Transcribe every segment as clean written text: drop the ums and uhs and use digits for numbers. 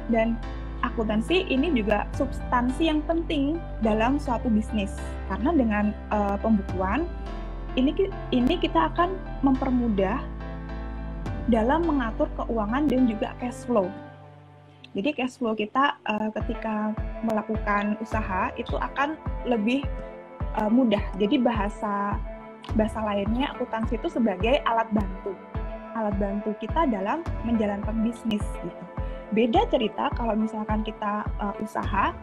Dan akuntansi ini juga substansi yang penting dalam suatu bisnis, karena dengan pembukuan ini kita akan mempermudah dalam mengatur keuangan dan juga cash flow. Jadi cash flow kita ketika melakukan usaha itu akan lebih mudah. Jadi bahasa lainnya akuntansi itu sebagai alat bantu kita dalam menjalankan bisnis gitu. Beda cerita kalau misalkan kita usaha,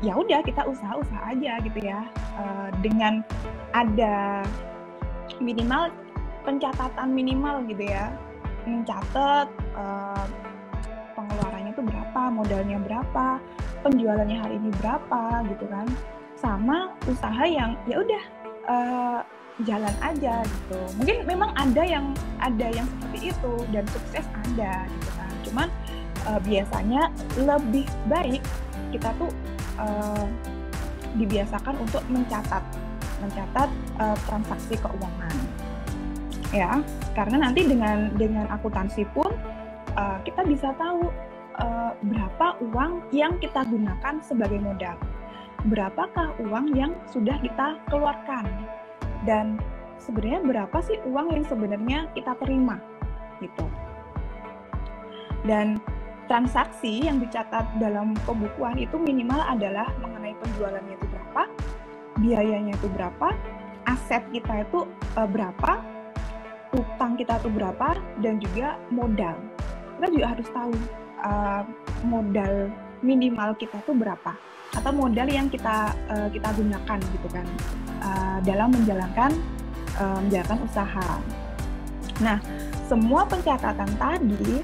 ya udah kita usaha aja gitu ya, dengan ada minimal pencatatan minimal gitu ya, mencatat pengeluarannya itu berapa, modalnya berapa, penjualannya hari ini berapa gitu kan, sama usaha yang ya udah jalan aja gitu. Mungkin memang ada yang seperti itu dan sukses ada gitu kan. Cuman biasanya lebih baik kita tuh dibiasakan untuk mencatat transaksi keuangan ya, karena nanti dengan akuntansi pun kita bisa tahu berapa uang yang kita gunakan sebagai modal, berapakah uang yang sudah kita keluarkan, dan sebenarnya berapa sih uang yang sebenarnya kita terima gitu. Dan transaksi yang dicatat dalam pembukuan itu minimal adalah mengenai penjualannya itu berapa, biayanya itu berapa, aset kita itu berapa, utang kita itu berapa, dan juga modal. Kita juga harus tahu modal minimal kita itu berapa, atau modal yang kita gunakan gitu kan dalam menjalankan usaha. Nah, semua pencatatan tadi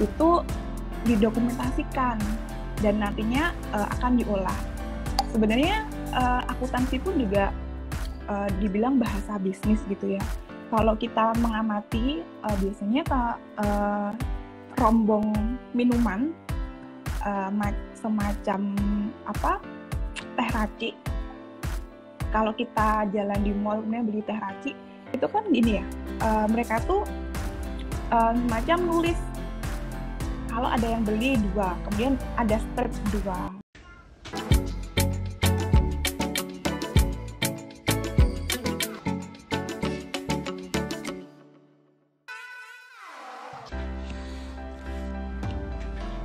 itu didokumentasikan dan nantinya akan diolah. Sebenarnya akuntansi pun juga dibilang bahasa bisnis gitu ya. Kalau kita mengamati biasanya rombong minuman semacam teh raci. Kalau kita jalan di mall beli teh raci, itu kan gini ya, mereka tuh semacam nulis kalau ada yang beli 2, kemudian ada strip 2.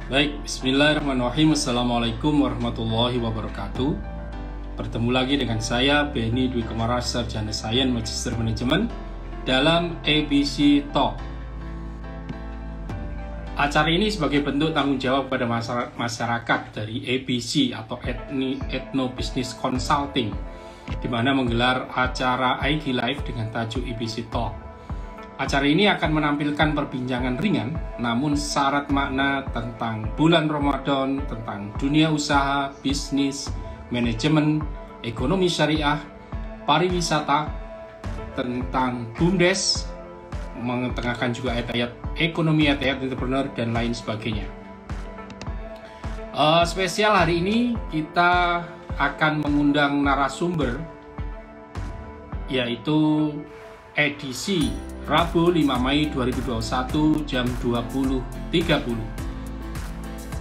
Baik, bismillahirrahmanirrahim. Assalamualaikum warahmatullahi wabarakatuh. Bertemu lagi dengan saya, Benny Dwi Komara, Sarjana Sains Magister Manajemen dalam ABC Talk. Acara ini sebagai bentuk tanggung jawab pada masyarakat dari ABC atau Ethno Business Consulting, di mana menggelar acara IG Live dengan tajuk ABC Talk. Acara ini akan menampilkan perbincangan ringan, namun syarat makna tentang bulan Ramadan, tentang dunia usaha, bisnis, manajemen, ekonomi syariah, pariwisata, tentang BUMDes, mengetengahkan juga ayat-ayat ekonomi, ayat-ayat entrepreneur, dan lain sebagainya. Spesial hari ini kita akan mengundang narasumber, yaitu edisi Rabu 5 Mei 2021 jam 20.30.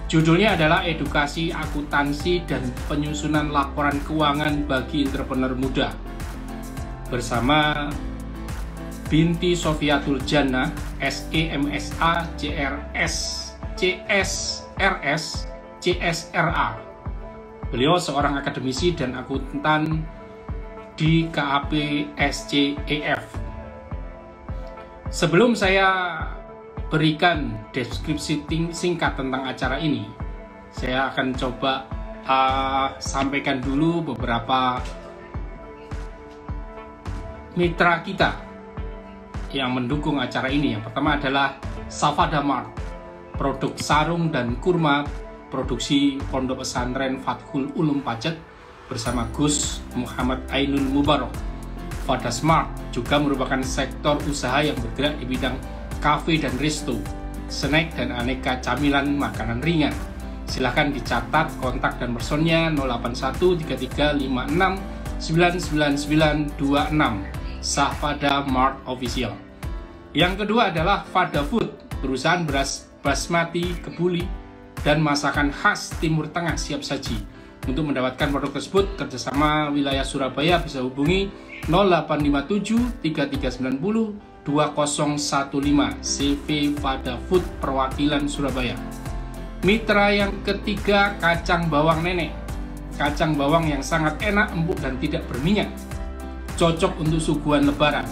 Judulnya adalah Edukasi Akuntansi dan Penyusunan Laporan Keuangan bagi Entrepreneur Muda, bersama Binti Sofiatul Jannah, SEMSA CRS CSRS CSRA. Beliau seorang akademisi dan akuntan di KAP SCEF. Sebelum saya berikan deskripsi singkat tentang acara ini, saya akan coba sampaikan dulu beberapa mitra kita yang mendukung acara ini. Yang pertama adalah Safada Mart, produk sarung dan kurma, produksi Pondok Pesantren Fathul Ulum Pacet bersama Gus Muhammad Ainun Mubarak. Fada Smart juga merupakan sektor usaha yang bergerak di bidang kafe dan resto, snack dan aneka camilan makanan ringan. Silahkan dicatat kontak dan personnya 0813356999926 Safada Mart Official. Yang kedua adalah Fada Food, perusahaan beras basmati Kebuli dan masakan khas Timur Tengah siap saji. Untuk mendapatkan produk tersebut, kerjasama wilayah Surabaya bisa hubungi 0857 3390 2015 CV Pada Food Perwakilan Surabaya. Mitra yang ketiga, kacang bawang nenek. Kacang bawang yang sangat enak, empuk, dan tidak berminyak. Cocok untuk suguhan lebaran.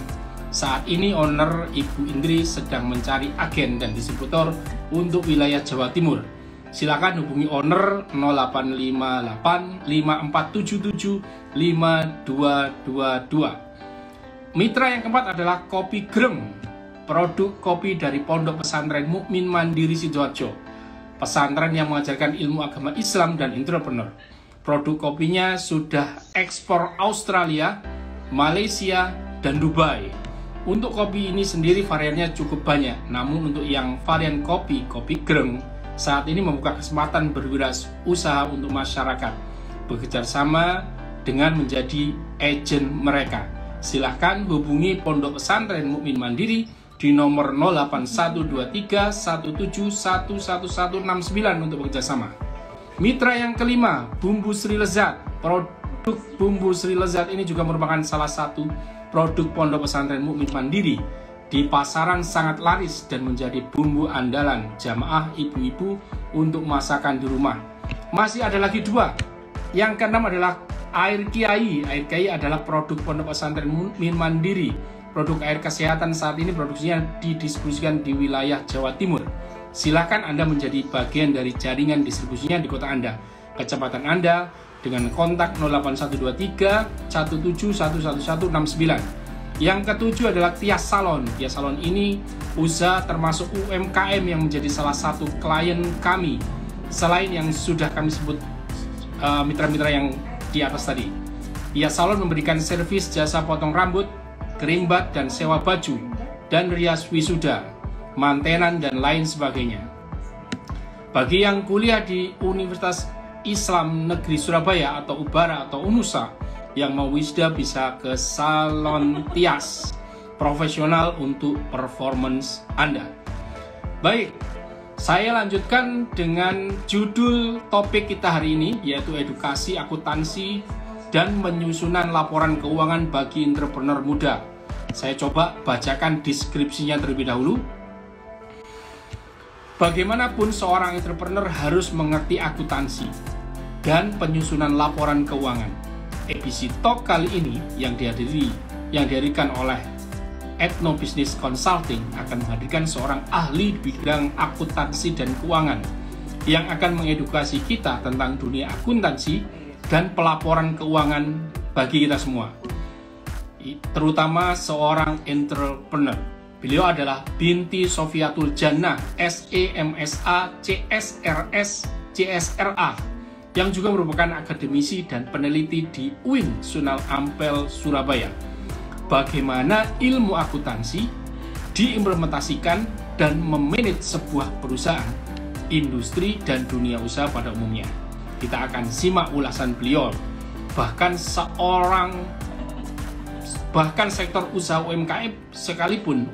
Saat ini owner Ibu Indri sedang mencari agen dan distributor untuk wilayah Jawa Timur. Silakan hubungi owner 0858 5477 5222. Mitra yang keempat adalah Kopi Greng, produk kopi dari Pondok Pesantren Mukmin Mandiri Sidoarjo, pesantren yang mengajarkan ilmu agama Islam dan entrepreneur. Produk kopinya sudah ekspor Australia, Malaysia, dan Dubai. Untuk kopi ini sendiri variannya cukup banyak, namun untuk yang varian Kopi Greng saat ini membuka kesempatan berwirausaha untuk masyarakat, bekerja sama dengan menjadi agen mereka. Silahkan hubungi Pondok Pesantren Mukmin Mandiri di nomor 08123 1711169 untuk bekerja sama. Mitra yang kelima, Bumbu Sri Lezat. Produk Bumbu Sri Lezat ini juga merupakan salah satu produk Pondok Pesantren Mukmin Mandiri. Di pasaran sangat laris dan menjadi bumbu andalan jamaah ibu-ibu untuk masakan di rumah. Masih ada lagi dua. Yang keenam adalah Air Kiai. Air Kiai adalah produk Pondok Pesantren Mukmin Mandiri. Produk air kesehatan saat ini produksinya didistribusikan di wilayah Jawa Timur. Silakan Anda menjadi bagian dari jaringan distribusinya di kota Anda. Kecepatan Anda dengan kontak 08123 1711169. Yang ketujuh adalah Tias Salon. Tias Salon ini usaha termasuk UMKM yang menjadi salah satu klien kami. Selain yang sudah kami sebut mitra-mitra yang di atas tadi. Tias Salon memberikan servis jasa potong rambut, kerimbat dan sewa baju, dan rias wisuda, mantenan, dan lain sebagainya. Bagi yang kuliah di Universitas Islam Negeri Surabaya atau UBARA atau UNUSA, yang mau wisuda bisa ke Salon Tias, profesional untuk performance Anda. Baik, saya lanjutkan dengan judul topik kita hari ini, yaitu edukasi akuntansi dan penyusunan laporan keuangan bagi entrepreneur muda. Saya coba bacakan deskripsinya terlebih dahulu. Bagaimanapun seorang entrepreneur harus mengerti akuntansi dan penyusunan laporan keuangan. ABC Talk kali ini yang dihadirkan oleh Ethno Business Consulting akan menghadirkan seorang ahli di bidang akuntansi dan keuangan yang akan mengedukasi kita tentang dunia akuntansi dan pelaporan keuangan bagi kita semua, terutama seorang entrepreneur. Beliau adalah Binti Sofiatul Jannah, SEMSA, CSRS, CSRA, yang juga merupakan akademisi dan peneliti di UIN Sunan Ampel, Surabaya. Bagaimana ilmu akuntansi diimplementasikan dan memanage sebuah perusahaan, industri, dan dunia usaha pada umumnya. Kita akan simak ulasan beliau. Bahkan sektor usaha UMKM sekalipun,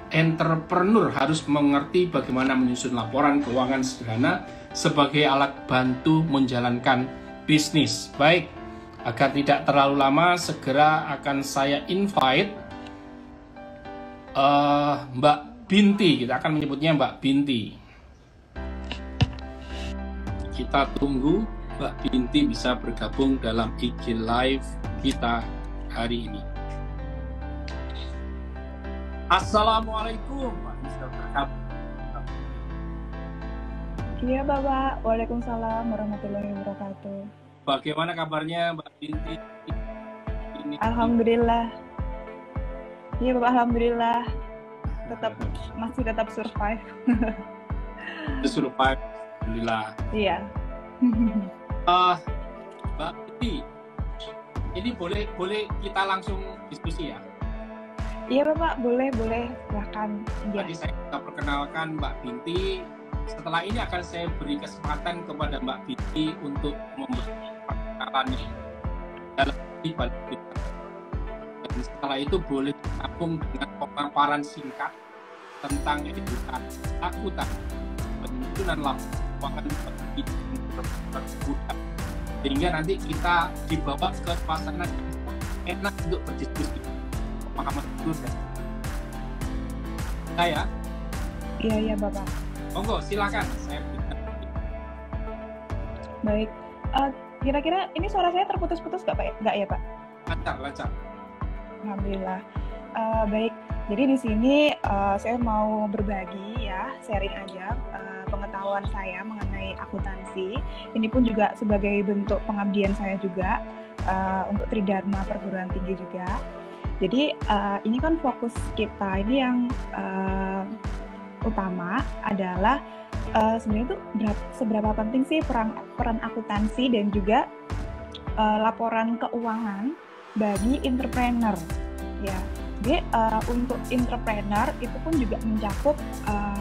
entrepreneur harus mengerti bagaimana menyusun laporan keuangan sederhana sebagai alat bantu menjalankan bisnis. Baik, agar tidak terlalu lama, segera akan saya invite Mbak Binti. Kita akan menyebutnya Mbak Binti. Kita tunggu Mbak Binti bisa bergabung dalam IG Live kita hari ini. Assalamualaikum. Iya Bapak, Waalaikumsalam warahmatullahi wabarakatuh. Bagaimana kabarnya Mbak Binti? Alhamdulillah. Iya Bapak, Alhamdulillah. Masih tetap survive. Survive, Alhamdulillah. Iya. Mbak Binti, ini boleh kita langsung diskusi ya? Iya Bapak, boleh, silahkan. Tadi saya sudah perkenalkan Mbak Binti. Setelah ini akan saya beri kesempatan kepada Mbak Binti untuk memberi perkenalannya dalam kita. Dan setelah itu boleh disambung dengan pemaparan singkat tentang edukasi akuntansi, penyusunan laporan keuangan termudah, sehingga nanti kita dibawa ke suasana enak untuk berdiskusi. Pemahaman itu saya. Iya Bapak. Monggo silakan. Saya baik. Kira-kira ini suara saya terputus-putus nggak ya Pak? Lancar. Alhamdulillah. Baik. Jadi di sini saya mau berbagi ya, sharing aja pengetahuan saya mengenai akuntansi. Ini pun juga sebagai bentuk pengabdian saya juga untuk Tridharma Perguruan Tinggi juga. Jadi ini kan fokus kita ini yang utama adalah sebenarnya itu seberapa penting sih peran akuntansi dan juga laporan keuangan bagi entrepreneur ya. Jadi untuk entrepreneur itu pun juga mencakup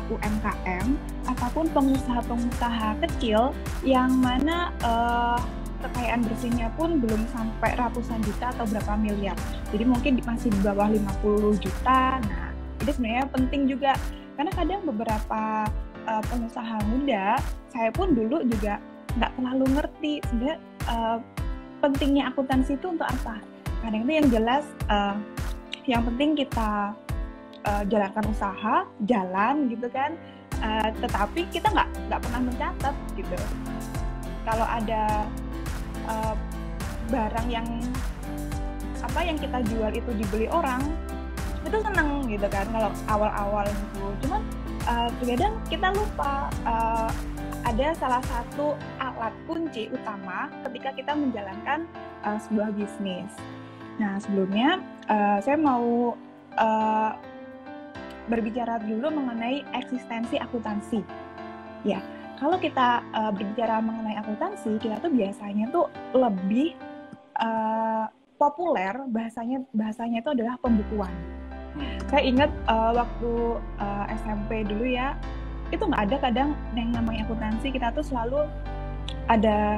UMKM ataupun pengusaha-pengusaha kecil yang mana kekayaan bersihnya pun belum sampai ratusan juta atau berapa miliar. Jadi mungkin masih di bawah 50 juta. Nah, ini sebenarnya penting juga karena kadang beberapa pengusaha muda, saya pun dulu juga nggak terlalu ngerti sebenarnya pentingnya akuntansi itu untuk apa. Kadang itu yang jelas yang penting kita jalankan usaha, jalan gitu kan, tetapi kita nggak pernah mencatat gitu. Kalau ada barang yang kita jual itu dibeli orang, itu seneng gitu kan kalau awal-awal gitu. Cuman terkadang kita lupa ada salah satu alat kunci utama ketika kita menjalankan sebuah bisnis. Nah, sebelumnya saya mau berbicara dulu mengenai eksistensi akuntansi. Ya, kalau kita berbicara mengenai akuntansi, kita tuh biasanya tuh lebih populer bahasanya itu adalah pembukuan. Saya ingat waktu SMP dulu ya, itu nggak ada kadang yang namanya akuntansi, kita tuh selalu ada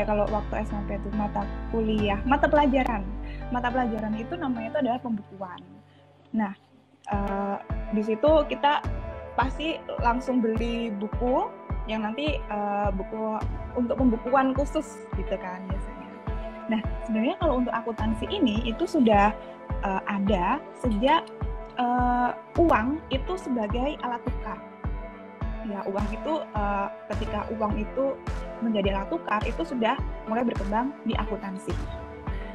kalau waktu SMP itu mata pelajaran itu namanya itu adalah pembukuan. Nah, di situ kita pasti langsung beli buku yang nanti buku untuk pembukuan khusus gitu kan biasanya. Nah, sebenarnya kalau untuk akuntansi ini itu sudah ada sejak uang itu sebagai alat tukar. Ya, uang itu ketika uang itu menjadi alat tukar itu sudah mulai berkembang di akuntansi.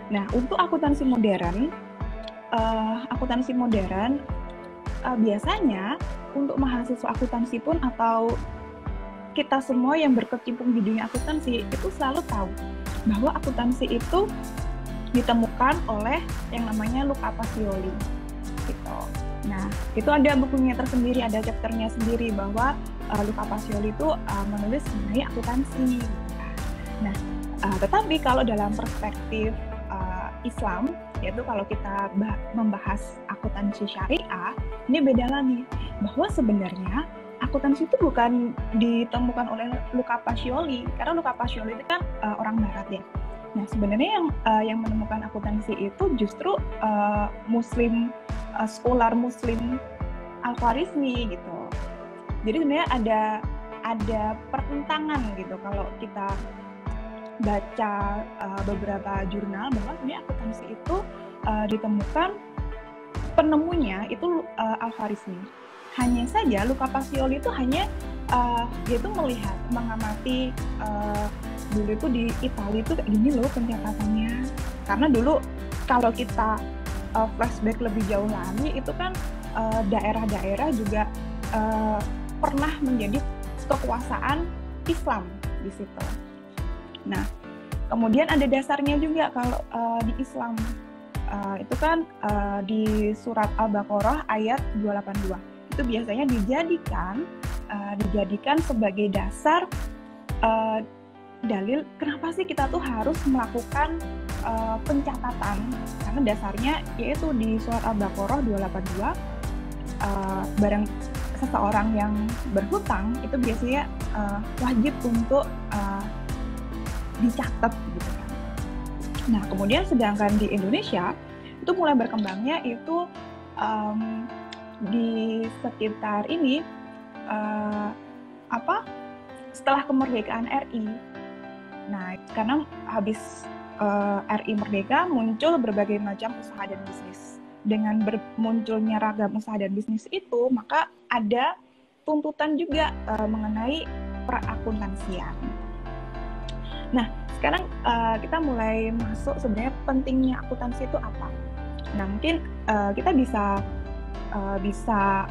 Nah, untuk akuntansi modern biasanya untuk mahasiswa akuntansi pun atau kita semua yang berkecimpung di dunia akuntansi itu selalu tahu bahwa akuntansi itu ditemukan oleh yang namanya Luca Pacioli gitu. Nah, itu ada bukunya tersendiri, ada chapternya sendiri bahwa Luca Pacioli itu menulis mengenai akuntansi. Nah, tetapi kalau dalam perspektif Islam, yaitu kalau kita membahas akuntansi syariah, ini beda lagi, bahwa sebenarnya akuntansi itu bukan ditemukan oleh Luca Pacioli, karena Luca Pacioli itu kan orang Barat ya. Nah, sebenarnya yang menemukan akuntansi itu justru scholar Muslim Al-Khwarizmi gitu. Jadi sebenarnya ada pertentangan gitu kalau kita baca beberapa jurnal bahwa sebenarnya akuntansi itu ditemukan penemunya itu Al-Khwarizmi. Hanya saja Luca Pacioli itu hanya dia itu mengamati dulu itu di Italia itu kayak gini loh pencatatannya. Karena dulu kalau kita flashback lebih jauh lagi itu kan daerah-daerah juga pernah menjadi kekuasaan Islam di situ. Nah, kemudian ada dasarnya juga kalau di Islam itu kan di surat Al-Baqarah ayat 282 itu biasanya dijadikan sebagai dasar dalil kenapa sih kita tuh harus melakukan pencatatan, karena dasarnya yaitu di surat Al-Baqarah 282 barang seseorang yang berhutang itu biasanya wajib untuk dicatat gitu kan. Nah, kemudian sedangkan di Indonesia itu mulai berkembangnya itu di sekitar ini setelah kemerdekaan RI. Nah, karena habis RI merdeka muncul berbagai macam usaha dan bisnis. Dengan munculnya ragam usaha dan bisnis itu, maka ada tuntutan juga mengenai perakuntansian. Nah, sekarang kita mulai masuk sebenarnya pentingnya akuntansi itu apa. Nah, mungkin kita bisa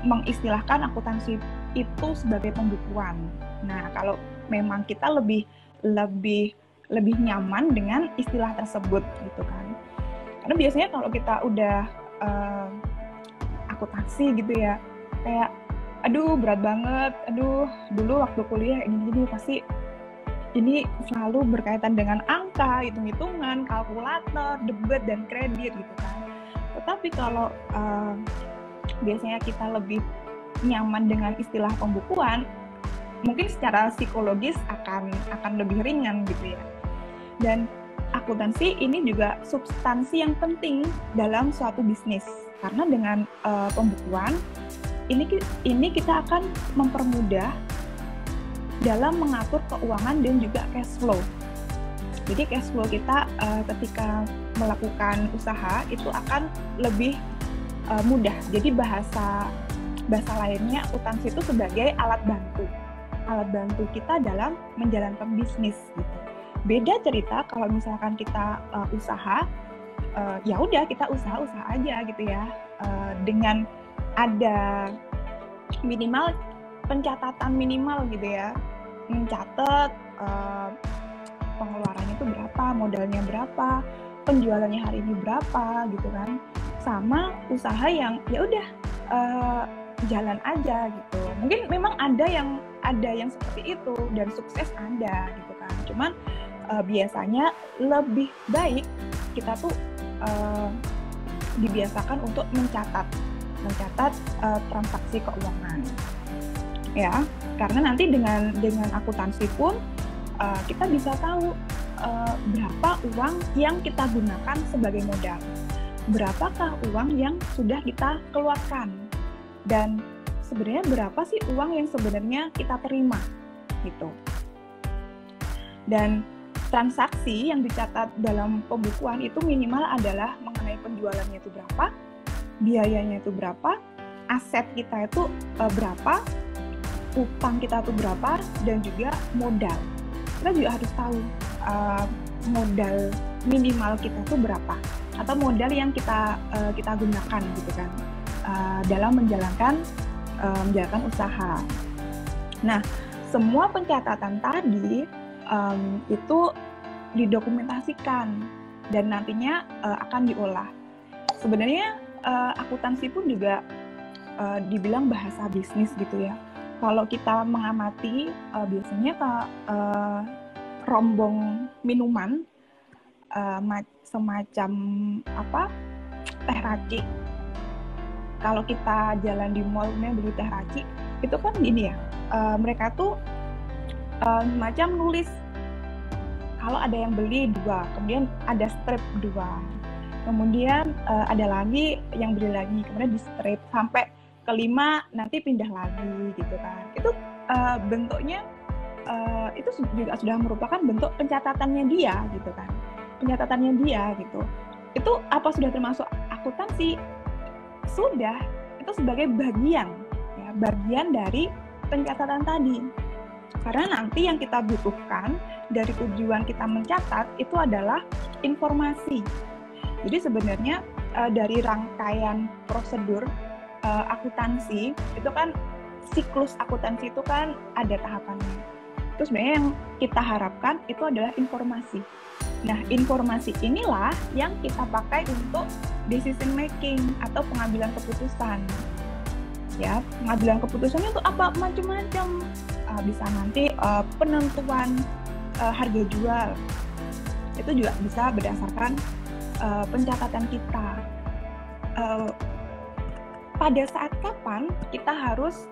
mengistilahkan akuntansi itu sebagai pembukuan. Nah, kalau memang kita lebih nyaman dengan istilah tersebut gitu kan. Karena biasanya kalau kita udah akuntansi gitu ya, kayak aduh berat banget, dulu waktu kuliah ini pasti ini selalu berkaitan dengan angka, hitung-hitungan, kalkulator, debit dan kredit gitu kan. Tetapi kalau biasanya kita lebih nyaman dengan istilah pembukuan, mungkin secara psikologis akan lebih ringan gitu ya. Dan akuntansi ini juga substansi yang penting dalam suatu bisnis, karena dengan pembukuan ini kita akan mempermudah dalam mengatur keuangan dan juga cash flow. Jadi cash flow kita ketika melakukan usaha itu akan lebih mudah. Jadi bahasa lainnya akuntansi itu sebagai alat bantu kita dalam menjalankan bisnis gitu. Beda cerita kalau misalkan kita usaha, ya udah kita usaha aja gitu ya, dengan ada minimal pencatatan minimal gitu ya, mencatat pengeluarannya itu berapa, modalnya berapa, penjualannya hari ini berapa gitu kan. Sama usaha yang ya udah jalan aja gitu. Mungkin memang ada yang seperti itu dan sukses ada gitu kan. Cuman biasanya lebih baik kita tuh dibiasakan untuk mencatat transaksi keuangan. Ya, karena nanti dengan akuntansi pun kita bisa tahu berapa uang yang kita gunakan sebagai modal, berapakah uang yang sudah kita keluarkan, dan sebenarnya berapa sih uang yang sebenarnya kita terima gitu. Dan transaksi yang dicatat dalam pembukuan itu minimal adalah mengenai penjualannya itu berapa, biayanya itu berapa, aset kita itu berapa, utang kita itu berapa, dan juga modal. Kita juga harus tahu modal minimal kita itu berapa, atau modal yang kita gunakan gitu kan dalam menjalankan usaha. Nah, semua pencatatan tadi itu didokumentasikan dan nantinya akan diolah. Sebenarnya akuntansi pun juga dibilang bahasa bisnis gitu ya. Kalau kita mengamati biasanya rombong minuman semacam teh racik. Kalau kita jalan di mall beli teh racik, itu kan gini ya, mereka tuh semacam nulis kalau ada yang beli 2, kemudian ada strip 2, kemudian ada lagi yang beli lagi, kemudian di strip sampai kelima nanti pindah lagi gitu kan. Itu bentuknya itu juga sudah merupakan bentuk pencatatannya dia gitu kan. Pencatatannya dia gitu. Itu apa sudah termasuk akuntansi? Sudah, itu sebagai bagian dari pencatatan tadi. Karena nanti yang kita butuhkan dari tujuan kita mencatat itu adalah informasi. Jadi sebenarnya dari rangkaian prosedur akuntansi itu kan, siklus akuntansi itu kan ada tahapannya. Terus sebenarnya yang kita harapkan itu adalah informasi. Nah, informasi inilah yang kita pakai untuk decision making atau pengambilan keputusan. Ya, pengambilan keputusannya itu apa? Macam-macam. Bisa nanti penentuan harga jual. Itu juga bisa berdasarkan pencatatan kita. Pada saat kapan kita harus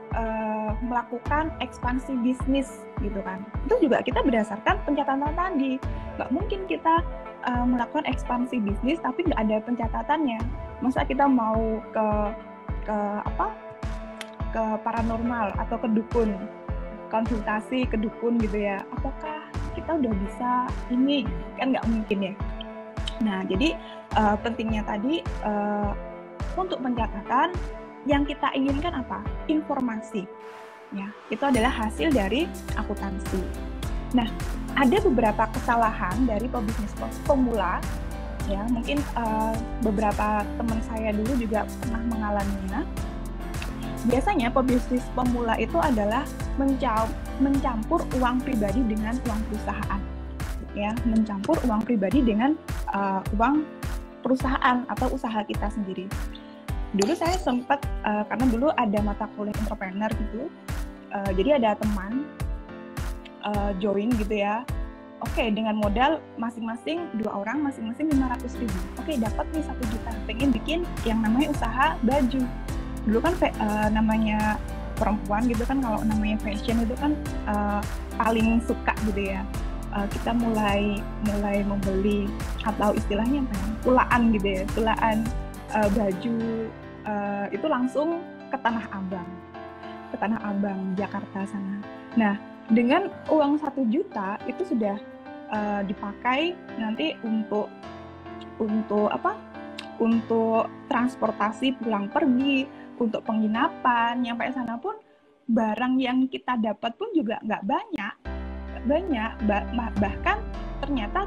melakukan ekspansi bisnis gitu kan. Itu juga kita berdasarkan pencatatan tadi. Nggak mungkin kita melakukan ekspansi bisnis tapi nggak ada pencatatannya. Masa kita mau ke ke paranormal atau ke dukun, konsultasi ke dukun gitu ya, apakah kita udah bisa ini? Kan nggak mungkin ya. Nah, jadi pentingnya tadi untuk pencatatan, yang kita inginkan apa? Informasi. Ya, itu adalah hasil dari akuntansi. Nah, ada beberapa kesalahan dari pebisnis pemula, ya mungkin beberapa teman saya dulu juga pernah mengalaminya. Biasanya pebisnis pemula itu adalah mencampur uang pribadi dengan uang perusahaan, ya, mencampur uang pribadi dengan uang perusahaan atau usaha kita sendiri. Dulu saya sempat karena dulu ada mata kuliah entrepreneur gitu, jadi ada teman join gitu ya. Oke, dengan modal masing-masing 2 orang, masing-masing 500.000. Oke, dapat nih 1 juta. Pengen bikin yang namanya usaha baju. Dulu kan namanya perempuan gitu kan, kalau namanya fashion itu kan paling suka gitu ya. Kita mulai membeli, atau istilahnya apa ya, pulaan gitu ya, pulaan baju itu langsung ke Tanah Abang, Jakarta sana. Nah, dengan uang 1 juta itu sudah dipakai nanti untuk apa? Untuk transportasi pulang pergi, untuk penginapan. Nyampe sana pun barang yang kita dapat pun juga nggak banyak. Bahkan ternyata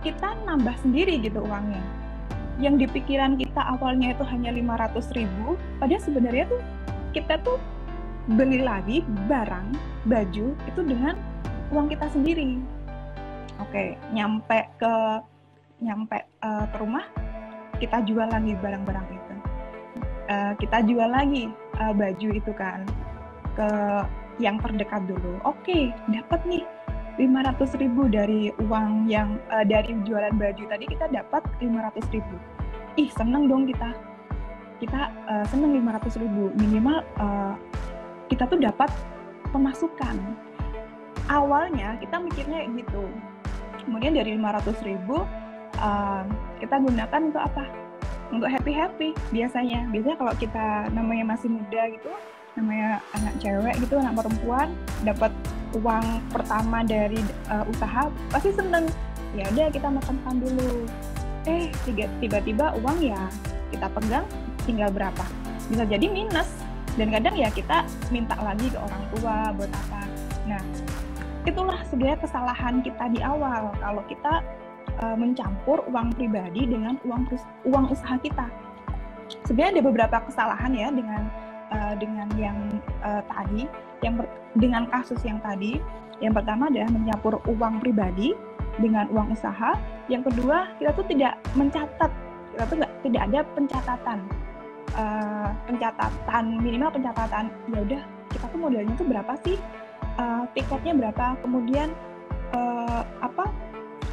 kita nambah sendiri gitu uangnya. Yang di pikiran kita awalnya itu hanya 500.000, padahal sebenarnya tuh kita tuh beli lagi barang, baju itu dengan uang kita sendiri. Oke, nyampe ke rumah, kita jual lagi barang-barang itu. Kita jual lagi baju itu kan ke yang terdekat dulu. Oke, dapat nih 500.000 dari uang yang dari jualan baju tadi, kita dapat 500.000. Ih, seneng dong kita seneng 500.000, minimal kita tuh dapat pemasukan. Awalnya kita mikirnya gitu. Kemudian dari 500.000 kita gunakan untuk apa? Untuk happy biasanya. Biasanya kalau kita namanya masih muda gitu, namanya anak cewek gitu, anak perempuan, dapat uang pertama dari usaha pasti seneng. Ya udah, kita makan dulu. Tiba-tiba uang ya kita pegang tinggal berapa? Bisa jadi minus. Dan kadang ya kita minta lagi ke orang tua buat apa. Nah, itulah sebenarnya kesalahan kita di awal, kalau kita mencampur uang pribadi dengan uang usaha kita. Sebenarnya ada beberapa kesalahan ya dengan yang tadi, dengan kasus yang tadi. Yang pertama adalah mencampur uang pribadi dengan uang usaha. Yang kedua, kita tuh tidak mencatat, kita tuh tidak ada pencatatan. Minimal pencatatan, ya udah kita tuh modalnya tuh berapa sih, tiketnya berapa, kemudian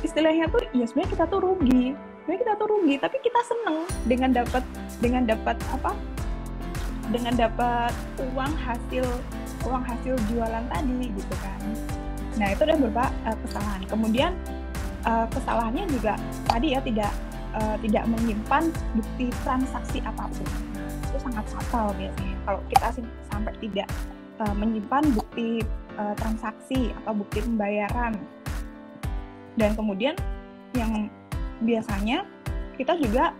istilahnya tuh ya sebenarnya kita tuh rugi, tapi kita seneng dengan dapat uang hasil jualan tadi gitu kan. Nah, itu ada beberapa kesalahan. Kemudian kesalahannya juga tadi ya tidak menyimpan bukti transaksi apapun. Itu sangat fatal biasanya kalau kita sampai tidak menyimpan bukti transaksi atau bukti pembayaran. Dan kemudian yang biasanya kita juga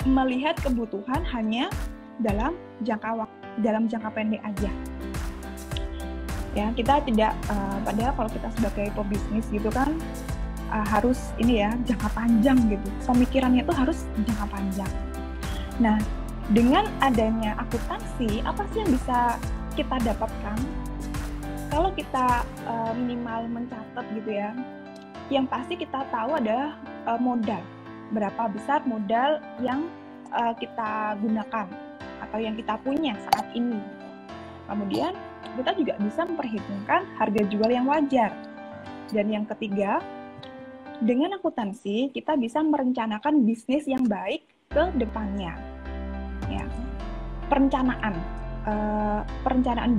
melihat kebutuhan hanya dalam jangka pendek aja. Ya, kita tidak padahal kalau kita sebagai pebisnis gitu kan harus jangka panjang gitu. Pemikirannya itu harus jangka panjang. Nah, dengan adanya akuntansi, apa sih yang bisa kita dapatkan? Kalau kita minimal mencatat gitu ya, yang pasti kita tahu adalah modal. Berapa besar modal yang kita gunakan atau yang kita punya saat ini. Kemudian kita juga bisa memperhitungkan harga jual yang wajar. Dan yang ketiga, dengan akuntansi kita bisa merencanakan bisnis yang baik ke depannya. Ya, perencanaan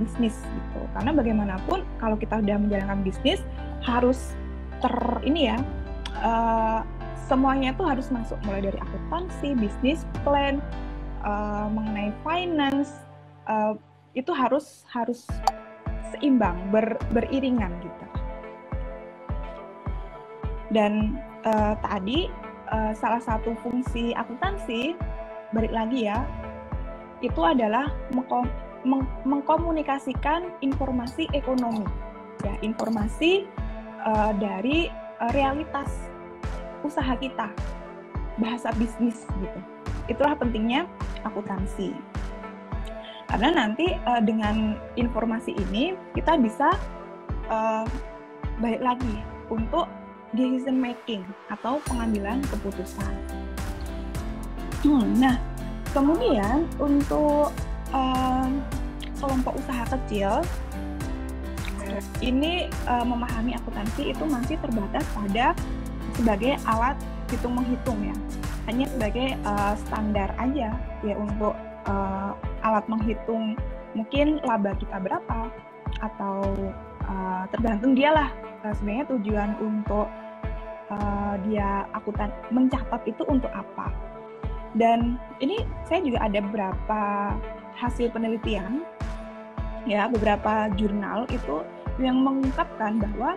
bisnis gitu. Karena bagaimanapun kalau kita sudah menjalankan bisnis harus semuanya itu harus masuk, mulai dari akuntansi, bisnis plan, mengenai finance, itu harus seimbang, beriringan gitu. Dan tadi salah satu fungsi akuntansi, balik lagi ya, itu adalah mengkomunikasikan informasi ekonomi, ya, informasi dari realitas usaha kita, bahasa bisnis gitu. Itulah pentingnya akuntansi. Karena nanti dengan informasi ini kita bisa balik lagi untuk decision making atau pengambilan keputusan. Nah, kemudian untuk kelompok usaha kecil, ini memahami akuntansi itu masih terbatas pada sebagai alat hitung-menghitung ya, hanya sebagai standar aja ya untuk alat menghitung mungkin laba kita berapa, atau tergantung dialah sebenarnya tujuan untuk dia akuntan mencatat itu untuk apa. Dan ini saya juga ada beberapa hasil penelitian ya, beberapa jurnal itu yang mengungkapkan bahwa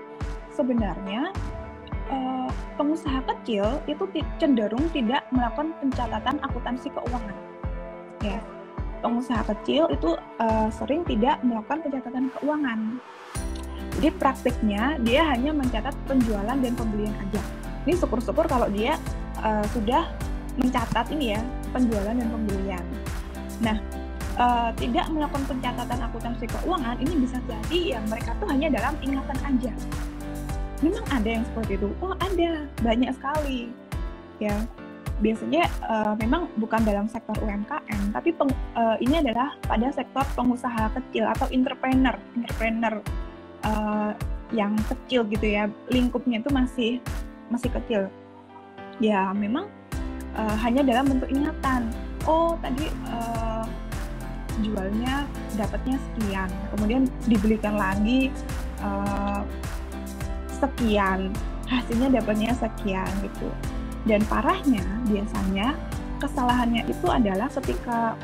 sebenarnya pengusaha kecil itu cenderung tidak melakukan pencatatan akuntansi keuangan. Ya, pengusaha kecil itu sering tidak melakukan pencatatan keuangan. Jadi praktiknya dia hanya mencatat penjualan dan pembelian aja. Ini syukur-syukur kalau dia sudah mencatat ini ya, penjualan dan pembelian. Nah, tidak melakukan pencatatan akuntansi keuangan, ini bisa jadi ya mereka tuh hanya dalam ingatan aja. Memang ada yang seperti itu. Oh, ada, banyak sekali. Ya, biasanya memang bukan dalam sektor UMKM, tapi ini adalah pada sektor pengusaha kecil atau entrepreneur yang kecil gitu ya, lingkupnya itu masih kecil. Ya, memang hanya dalam bentuk ingatan. Oh, tadi jualnya dapatnya sekian, kemudian dibelikan lagi sekian, hasilnya dapatnya sekian gitu. Dan parahnya biasanya kesalahannya itu adalah ketika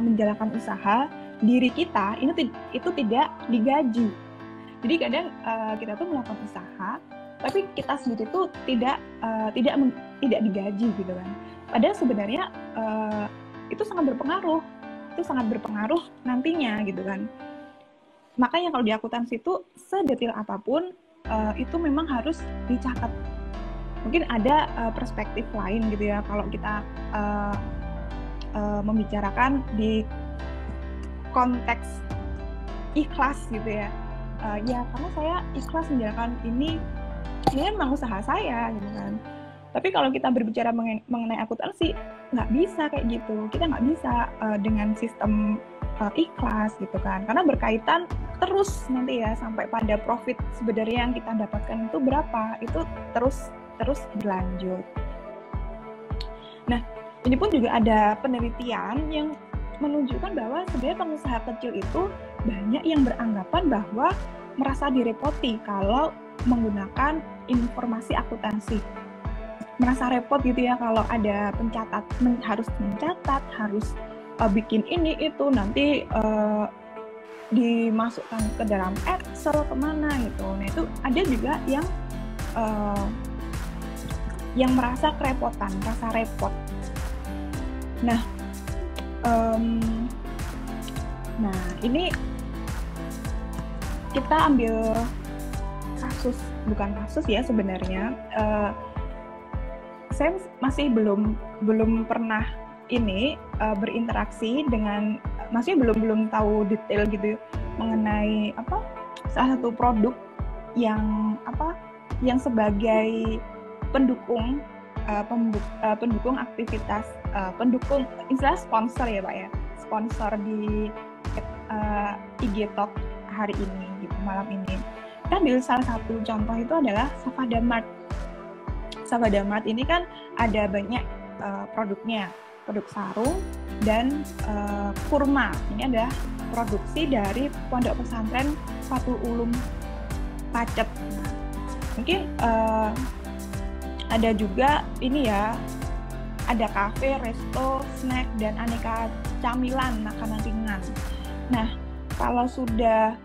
menjalankan usaha, diri kita itu tidak digaji. Jadi kadang kita tuh melakukan usaha, tapi kita sendiri tuh tidak digaji gitu kan. Padahal sebenarnya itu sangat berpengaruh nantinya gitu kan. Makanya kalau di akuntansi itu sedetail apapun itu memang harus dicatat. Mungkin ada perspektif lain gitu ya kalau kita membicarakan di konteks ikhlas gitu ya. Ya karena saya ikhlas menjalankan ini memang usaha saya gitu kan. Tapi kalau kita berbicara mengenai akuntansi, nggak bisa kayak gitu. Kita nggak bisa dengan sistem ikhlas gitu kan. Karena berkaitan terus nanti ya sampai pada profit sebenarnya yang kita dapatkan itu berapa. Itu terus berlanjut. Nah, ini pun juga ada penelitian yang menunjukkan bahwa sebenarnya pengusaha kecil itu banyak yang beranggapan bahwa merasa direpoti kalau menggunakan informasi akuntansi. Merasa repot gitu ya kalau ada harus mencatat, harus bikin ini itu, nanti dimasukkan ke dalam Excel kemana gitu. Nah itu ada juga yang merasa kerepotan, merasa repot. Nah, ini kita ambil bukan kasus ya sebenarnya. Saya masih belum pernah berinteraksi dengan, maksudnya belum tahu detail gitu mengenai salah satu produk yang sebagai pendukung aktivitas pendukung istilah sponsor ya Pak ya, sponsor di IG Talk hari ini gitu, malam ini. Kita ambil salah satu contoh itu adalah Savada Mart. Savada Mart ini kan ada banyak produknya, produk sarung dan kurma. Ini adalah produksi dari Pondok Pesantren Fathul Ulum Pacet. Nah, mungkin Ada juga ini ya, ada kafe, resto, snack, dan aneka camilan, makanan ringan. Nah, kalau sudah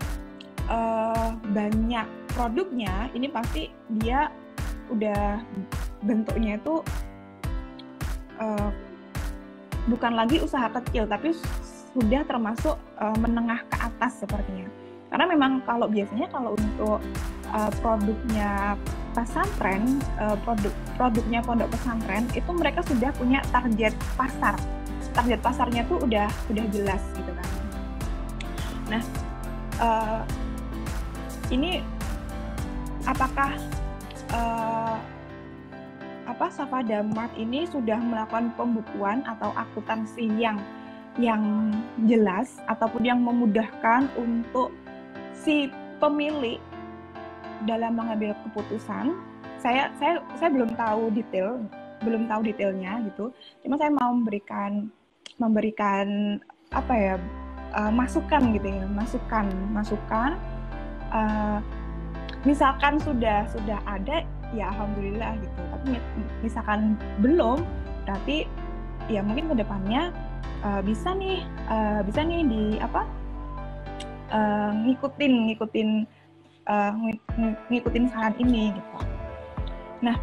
banyak produknya, ini pasti dia udah bentuknya itu bukan lagi usaha kecil, tapi sudah termasuk menengah ke atas sepertinya. Karena memang kalau biasanya kalau untuk produknya pesantren, produknya pondok pesantren itu mereka sudah punya target pasar. Target pasarnya tuh udah jelas gitu kan. Nah, ini apakah Safada Mart ini sudah melakukan pembukuan atau akuntansi yang jelas ataupun yang memudahkan untuk si pemilik dalam mengambil keputusan? Saya belum tahu detailnya gitu. Cuma saya mau memberikan masukan gitu ya, masukan. Misalkan sudah ada, ya alhamdulillah gitu. Tapi misalkan belum, berarti ya mungkin kedepannya bisa nih ngikutin saran ini gitu. Nah,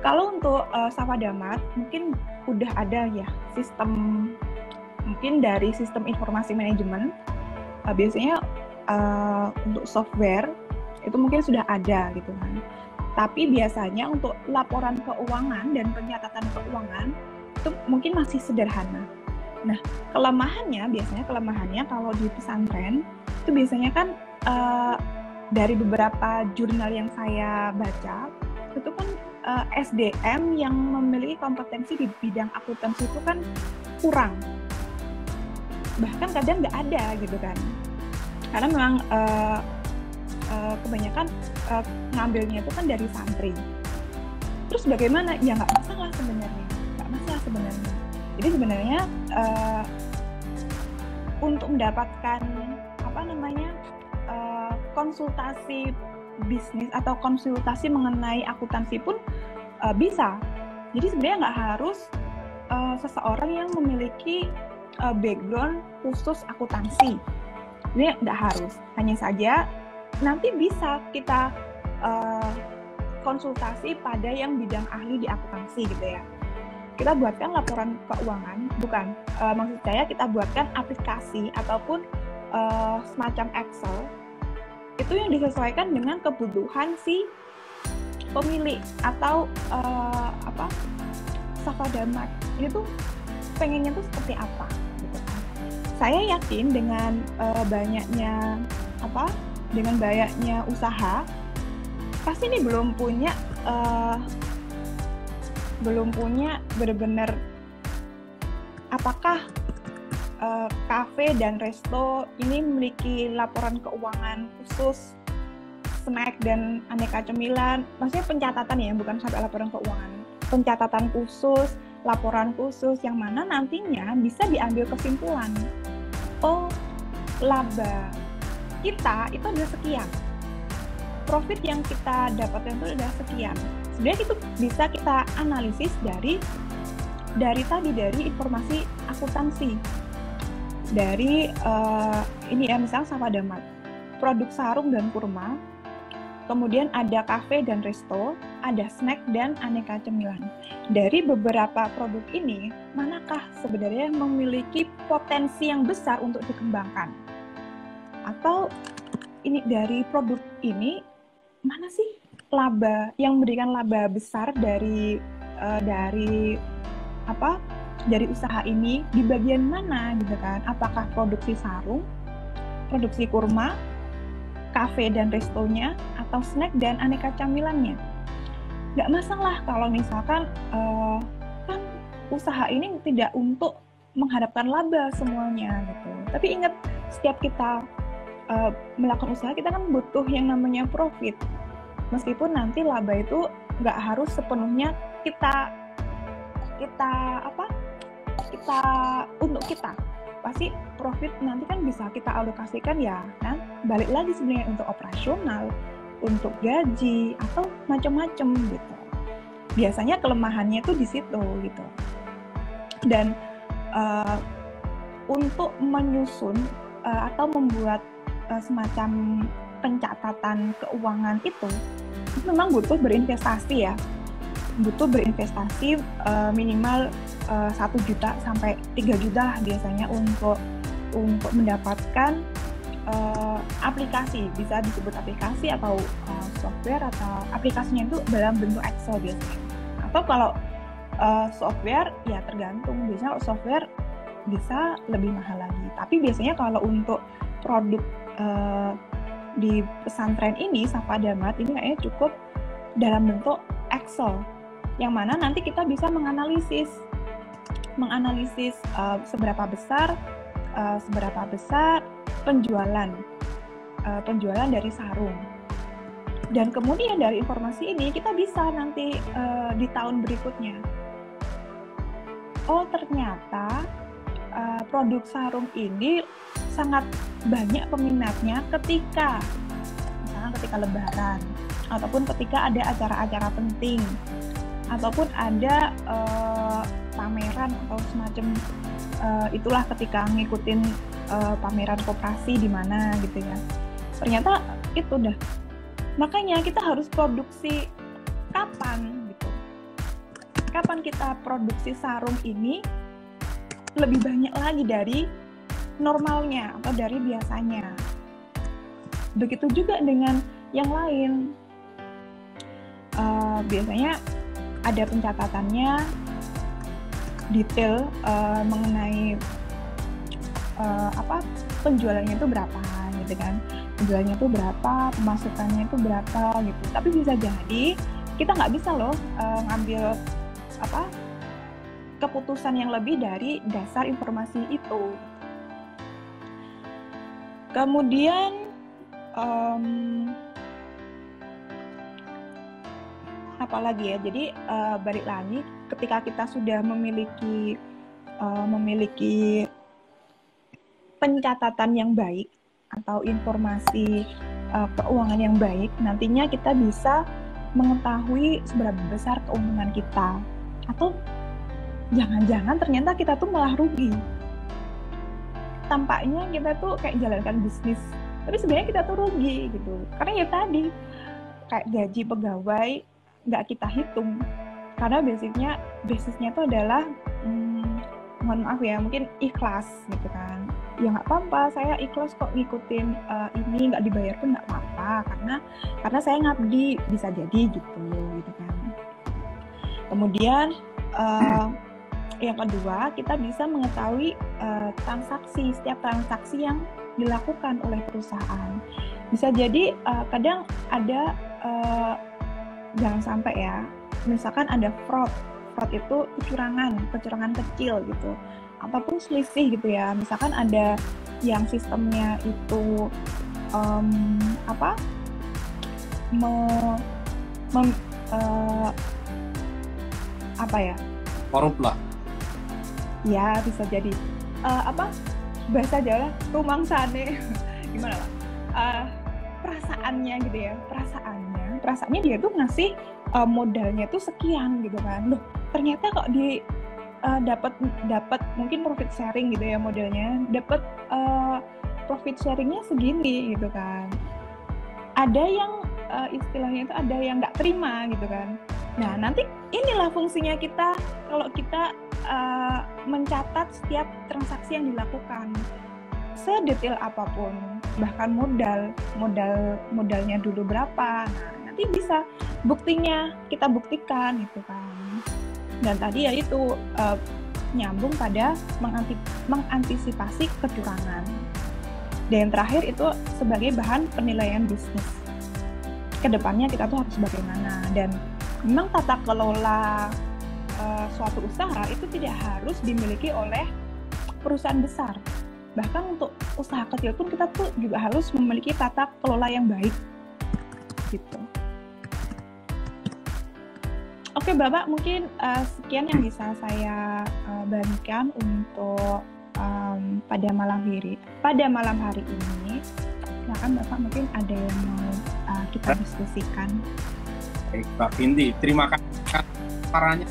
kalau untuk Safada Mart mungkin udah ada ya sistem, mungkin dari sistem informasi manajemen, biasanya untuk software itu mungkin sudah ada gitu kan. Tapi biasanya untuk laporan keuangan dan pencatatan keuangan itu mungkin masih sederhana. Nah, kelemahannya kalau di pesantren itu biasanya kan dari beberapa jurnal yang saya baca itu kan SDM yang memiliki kompetensi di bidang akuntansi itu kan kurang, bahkan kadang nggak ada gitu kan, karena memang kebanyakan ngambilnya itu kan dari santri. Terus bagaimana? Ya nggak masalah sebenarnya. Jadi sebenarnya untuk mendapatkan konsultasi bisnis atau konsultasi mengenai akuntansi pun bisa. Jadi sebenarnya nggak harus seseorang yang memiliki background khusus akuntansi. Ini nggak harus. Hanya saja nanti bisa kita konsultasi pada yang bidang ahli di akuntansi gitu ya. Kita buatkan laporan keuangan, maksud saya kita buatkan aplikasi ataupun semacam Excel itu yang disesuaikan dengan kebutuhan si pemilik atau Safada Mart ini tuh pengennya tuh seperti apa gitu kan. Saya yakin dengan banyaknya usaha, pasti ini belum punya benar-benar apakah kafe dan resto ini memiliki laporan keuangan khusus, snack dan aneka cemilan. Maksudnya pencatatan ya, bukan sampai laporan keuangan. Pencatatan khusus, laporan khusus yang mana nantinya bisa diambil kesimpulan. Oh, laba kita itu adalah sekian. Profit yang kita dapatkan itu adalah sekian. Sebenarnya itu bisa kita analisis dari informasi akuntansi. Dari ini ya, misalnya Safada Mart, produk sarung dan kurma, kemudian ada kafe dan resto, ada snack dan aneka cemilan. Dari beberapa produk ini, manakah sebenarnya memiliki potensi yang besar untuk dikembangkan? Atau ini dari produk ini mana sih laba yang memberikan laba besar dari usaha ini, di bagian mana gitu kan? Apakah produksi sarung, produksi kurma, kafe dan restonya, atau snack dan aneka camilannya? Nggak masalah kalau misalkan kan usaha ini tidak untuk mengharapkan laba semuanya gitu. Tapi ingat, setiap kita melakukan usaha, kita kan butuh yang namanya profit. Meskipun nanti laba itu nggak harus sepenuhnya kita untuk kita, pasti profit nanti kan bisa kita alokasikan ya kan, balik lagi sebenarnya untuk operasional, untuk gaji atau macam-macam gitu. biasanya kelemahannya itu di situ gitu. Dan untuk menyusun atau membuat semacam pencatatan keuangan itu memang butuh berinvestasi ya, butuh berinvestasi minimal 1 juta sampai 3 juta lah biasanya untuk mendapatkan aplikasi, bisa disebut aplikasi atau software, atau aplikasinya itu dalam bentuk Excel biasanya. Atau kalau software ya tergantung, biasanya kalau software bisa lebih mahal lagi. Tapi biasanya kalau untuk produk di pesantren ini, Safa Damat ini kayaknya cukup dalam bentuk Excel, yang mana nanti kita bisa menganalisis seberapa besar penjualan dari sarung. Dan kemudian dari informasi ini kita bisa nanti di tahun berikutnya, oh ternyata produk sarung ini sangat banyak peminatnya misalnya ketika lebaran, ataupun ketika ada acara-acara penting, ataupun ada pameran atau semacam itulah, ketika ngikutin pameran koperasi di mana gitu ya. Ternyata itu dah. Makanya kita harus produksi kapan gitu. Kapan kita produksi sarung ini lebih banyak lagi dari normalnya atau dari biasanya. Begitu juga dengan yang lain. Biasanya ada pencatatannya detail mengenai penjualannya itu berapa gitu kan. Penjualannya itu berapa, pemasukannya itu berapa gitu. Tapi bisa jadi kita nggak bisa loh ngambil keputusan yang lebih dari dasar informasi itu. Kemudian apalagi ya, jadi balik lagi, ketika kita sudah memiliki pencatatan yang baik atau informasi keuangan yang baik, nantinya kita bisa mengetahui seberapa besar keuntungan kita, atau jangan-jangan ternyata kita tuh malah rugi. Tampaknya kita tuh kayak jalankan bisnis, tapi sebenarnya kita tuh rugi gitu. Karena ya tadi, kayak gaji pegawai nggak kita hitung. Karena basisnya tuh adalah, mohon maaf ya, mungkin ikhlas gitu kan. Ya nggak apa-apa, saya ikhlas kok ngikutin ini, nggak dibayar pun nggak apa-apa. Karena saya ngabdi, bisa jadi gitu kan. Kemudian yang kedua, kita bisa mengetahui setiap transaksi yang dilakukan oleh perusahaan. Bisa jadi kadang ada, jangan sampai ya, misalkan ada fraud itu kecurangan kecil gitu, ataupun selisih gitu ya. Misalkan ada yang sistemnya itu korup lah. Ya bisa jadi bahasa Jawa rumangsane gimana lah, perasaannya gitu ya, perasaannya dia tuh ngasih modalnya tuh sekian gitu kan. Loh, ternyata kok dapat mungkin profit sharing gitu ya, modelnya dapat profit sharingnya segini gitu kan. Ada yang istilahnya itu ada yang nggak terima gitu kan. Nah, nanti inilah fungsinya kita kalau kita mencatat setiap transaksi yang dilakukan, sedetail apapun, bahkan modalnya dulu berapa. Nah, nanti bisa buktinya kita buktikan gitu kan. Dan tadi ya itu nyambung pada mengantisipasi kecurangan. Dan yang terakhir itu sebagai bahan penilaian bisnis. Kedepannya kita tuh harus bagaimana. Dan memang tata kelola suatu usaha itu tidak harus dimiliki oleh perusahaan besar. Bahkan untuk usaha kecil pun kita tuh juga harus memiliki tata kelola yang baik gitu. Oke Bapak, mungkin sekian yang bisa saya bagikan untuk pada malam hari ini. Silakan Bapak, mungkin ada yang mau kita diskusikan. Baik, Mbak Binti, terima kasih caranya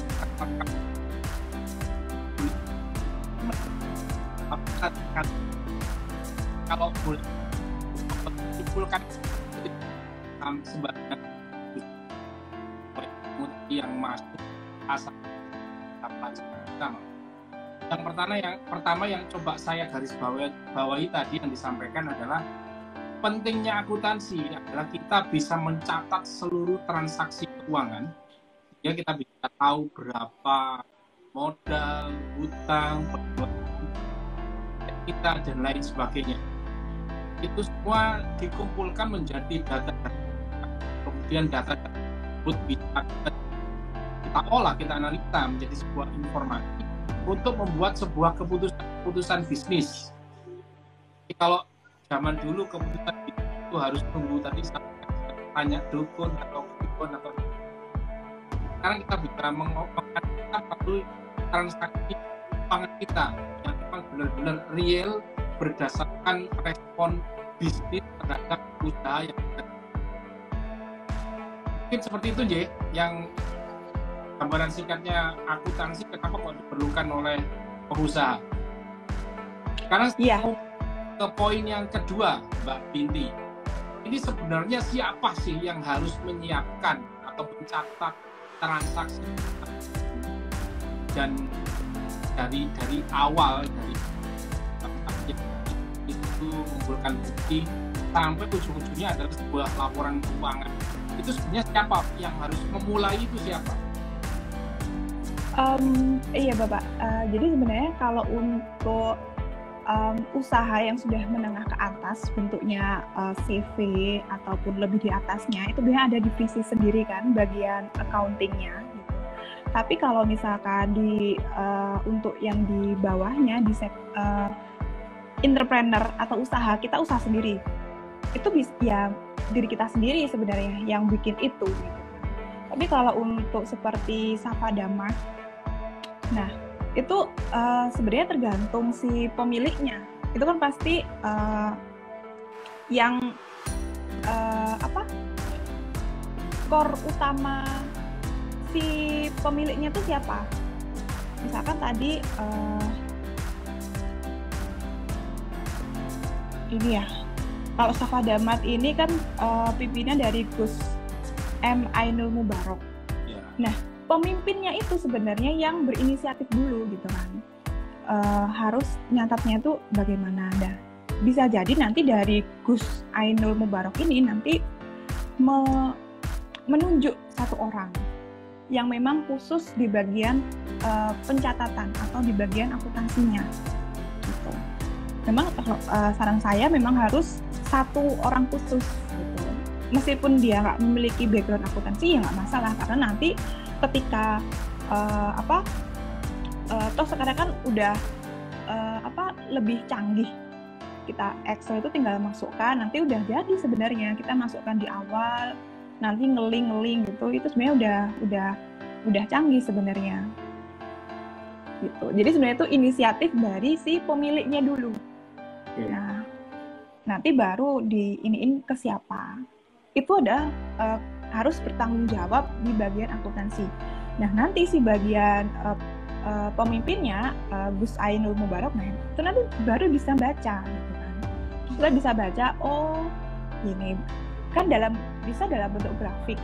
kalau boleh simpulkan sebanyak yang masuk asal pertama. Yang pertama yang coba saya garis bawahi tadi yang disampaikan adalah pentingnya akuntansi adalah kita bisa mencatat seluruh transaksi keuangan, ya kita bisa tahu berapa modal, hutang, kita dan lain sebagainya. Itu semua dikumpulkan menjadi data, kemudian data tersebut bisa kita olah, kita analisa menjadi sebuah informasi untuk membuat sebuah keputusan bisnis. Jadi kalau zaman dulu keputusan itu harus tunggu tadi tanya dukun atau sekarang kita bisa mengoptimalkan satu transaksi keuangan kita yang memang benar-benar real berdasarkan respon bisnis terhadap usaha yang ada. Mungkin seperti itu J, yang gambaran singkatnya akuntansi kenapa kok diperlukan oleh pengusaha. Sekarang ke poin yang kedua, Mbak Binti. Ini sebenarnya siapa sih yang harus menyiapkan atau mencatat transaksi dan dari awal dari itu mengumpulkan bukti sampai ujung-ujungnya adalah sebuah laporan keuangan. Itu sebenarnya siapa yang harus memulai itu siapa? Iya Bapak, jadi sebenarnya kalau untuk usaha yang sudah menengah ke atas bentuknya CV ataupun lebih di atasnya itu biasanya ada divisi sendiri kan bagian accountingnya gitu. Tapi kalau misalkan untuk yang di bawahnya di entrepreneur atau kita usaha sendiri itu ya diri kita sendiri sebenarnya yang bikin itu gitu. Tapi kalau untuk seperti Safada Mart, nah itu sebenarnya tergantung si pemiliknya. Itu kan pasti yang core utama si pemiliknya itu siapa. Misalkan tadi ini ya, kalau Safada Mart ini kan pimpinan dari Gus M. Ainul Mubarok. Yeah. Nah, pemimpinnya itu sebenarnya yang berinisiatif dulu gitu kan. Harus nyatatnya itu bagaimana. Bisa jadi nanti dari Gus Ainul Mubarok ini nanti menunjuk satu orang yang memang khusus di bagian pencatatan atau di bagian akuntansinya gitu. Memang saran saya memang harus satu orang khusus gitu. Meskipun dia nggak memiliki background akuntansi ya nggak masalah, karena nanti ketika toh sekarang kan udah lebih canggih, kita Excel itu tinggal masukkan, nanti udah jadi sebenarnya kita masukkan di awal, nanti ngeling gitu, itu sebenarnya udah canggih sebenarnya gitu. Jadi sebenarnya itu inisiatif dari si pemiliknya dulu. Nah, nanti baru diiniin ke siapa. Itu harus bertanggung jawab di bagian akuntansi. Nah, nanti si bagian pemimpinnya Gus Ainul Mubarok, nah itu nanti baru bisa baca gitu kan. Kita bisa baca, oh ini kan bisa dalam bentuk grafik.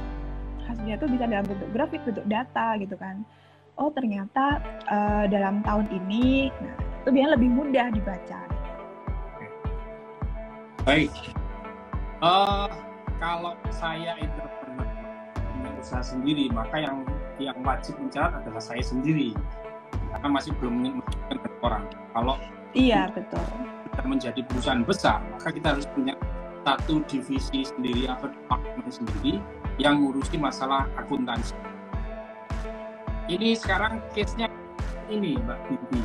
Hasilnya tuh bisa dalam bentuk grafik, bentuk data gitu kan. Oh ternyata dalam tahun ini, nah itu biar lebih mudah dibaca. Baik. Kalau saya entrepreneur punya usaha sendiri, maka yang wajib mencatat adalah saya sendiri, karena masih belum menunjukkan ke orang. Kalau betul. Kita menjadi perusahaan besar, maka kita harus punya satu divisi sendiri atau departemen sendiri yang ngurusi masalah akuntansi. Ini sekarang case-nya ini Mbak Binti.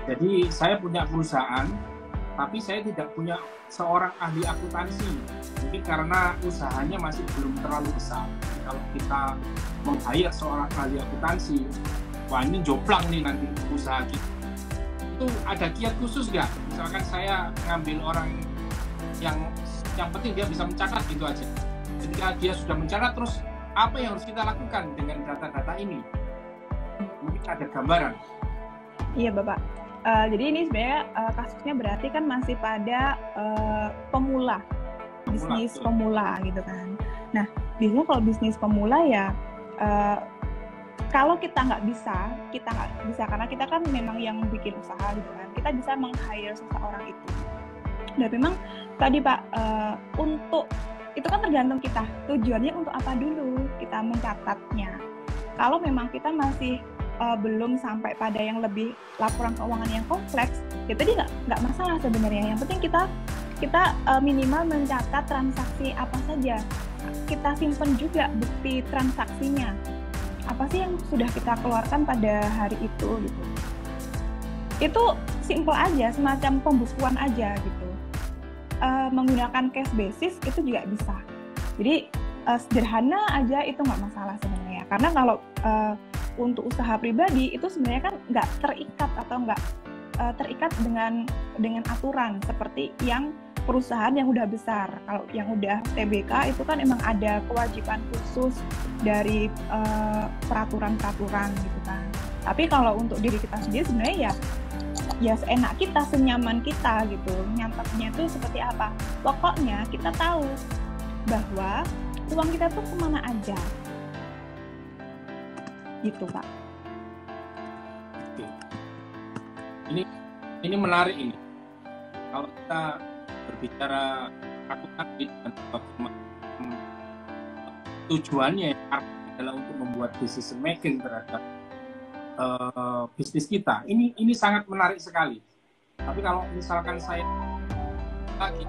Jadi saya punya perusahaan, tapi saya tidak punya seorang ahli akuntansi. Mungkin karena usahanya masih belum terlalu besar. Jadi kalau kita meng-hire seorang ahli akuntansi, wah ini jomplang nih nanti usaha kita. Itu ada kiat khusus nggak? Misalkan saya ngambil orang yang penting dia bisa mencatat gitu aja. Ketika dia sudah mencatat, terus apa yang harus kita lakukan dengan data-data ini? ada gambaran. Iya Bapak. Jadi ini sebenarnya kasusnya berarti kan masih pada pemula, bisnis pemula gitu kan. Nah, biasanya kalau bisnis pemula ya kalau kita nggak bisa karena kita kan memang yang bikin usaha gitu kan. Kita bisa meng-hire seseorang itu. Dan memang tadi Pak, untuk itu kan tergantung kita. Tujuannya untuk apa dulu kita mencatatnya. Kalau memang kita masih belum sampai pada yang lebih laporan keuangan yang kompleks, ya tadi nggak masalah sebenarnya. Yang penting kita minimal mencatat transaksi apa saja. Kita simpan juga bukti transaksinya. Apa sih yang sudah kita keluarkan pada hari itu gitu. Itu simple aja, semacam pembukuan aja gitu. Menggunakan cash basis itu juga bisa. Jadi sederhana aja itu nggak masalah sebenarnya. Karena kalau untuk usaha pribadi itu sebenarnya kan nggak terikat atau nggak terikat dengan aturan seperti yang perusahaan yang udah besar. Kalau yang udah TBK itu kan emang ada kewajiban khusus dari peraturan-peraturan gitu kan. Tapi kalau untuk diri kita sendiri sebenarnya ya seenak kita, senyaman kita gitu. Nyatetnya itu seperti apa? Pokoknya kita tahu bahwa uang kita tuh kemana aja. Gitu Pak. Oke. Ini menarik ini. Kalau kita berbicara akuntansi dan bagaimana tujuannya adalah untuk membuat decision making terhadap bisnis kita. Ini sangat menarik sekali. Tapi kalau misalkan saya lagi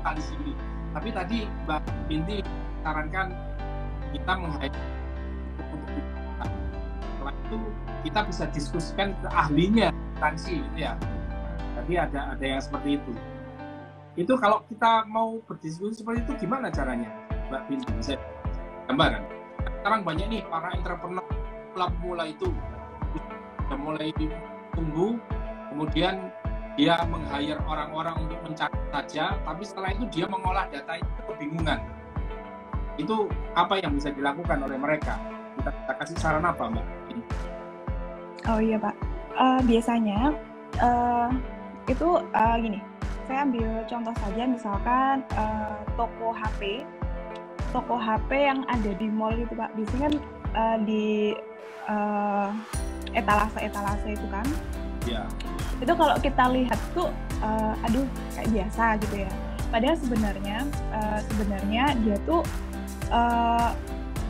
di sini, tapi tadi Mbak Binti sarankan kita setelah itu kita bisa diskusikan ke ahlinya akuntansi gitu ya. Jadi ada yang seperti itu. Itu kalau kita mau berdiskusi seperti itu gimana caranya, Mbak Binti? Bisa gambaran. Sekarang banyak nih para entrepreneur pemula itu sudah mulai tumbuh, kemudian dia meng-hire orang-orang untuk mencatat saja, tapi setelah itu dia mengolah data itu kebingungan. Itu apa yang bisa dilakukan oleh mereka? Kita kasih saran apa, Mbak? Oh iya Pak, biasanya itu gini, saya ambil contoh saja misalkan toko HP yang ada di mall gitu Pak, biasanya kan di etalase itu kan. Ya. Itu kalau kita lihat tuh kayak biasa gitu ya. Padahal sebenarnya dia tuh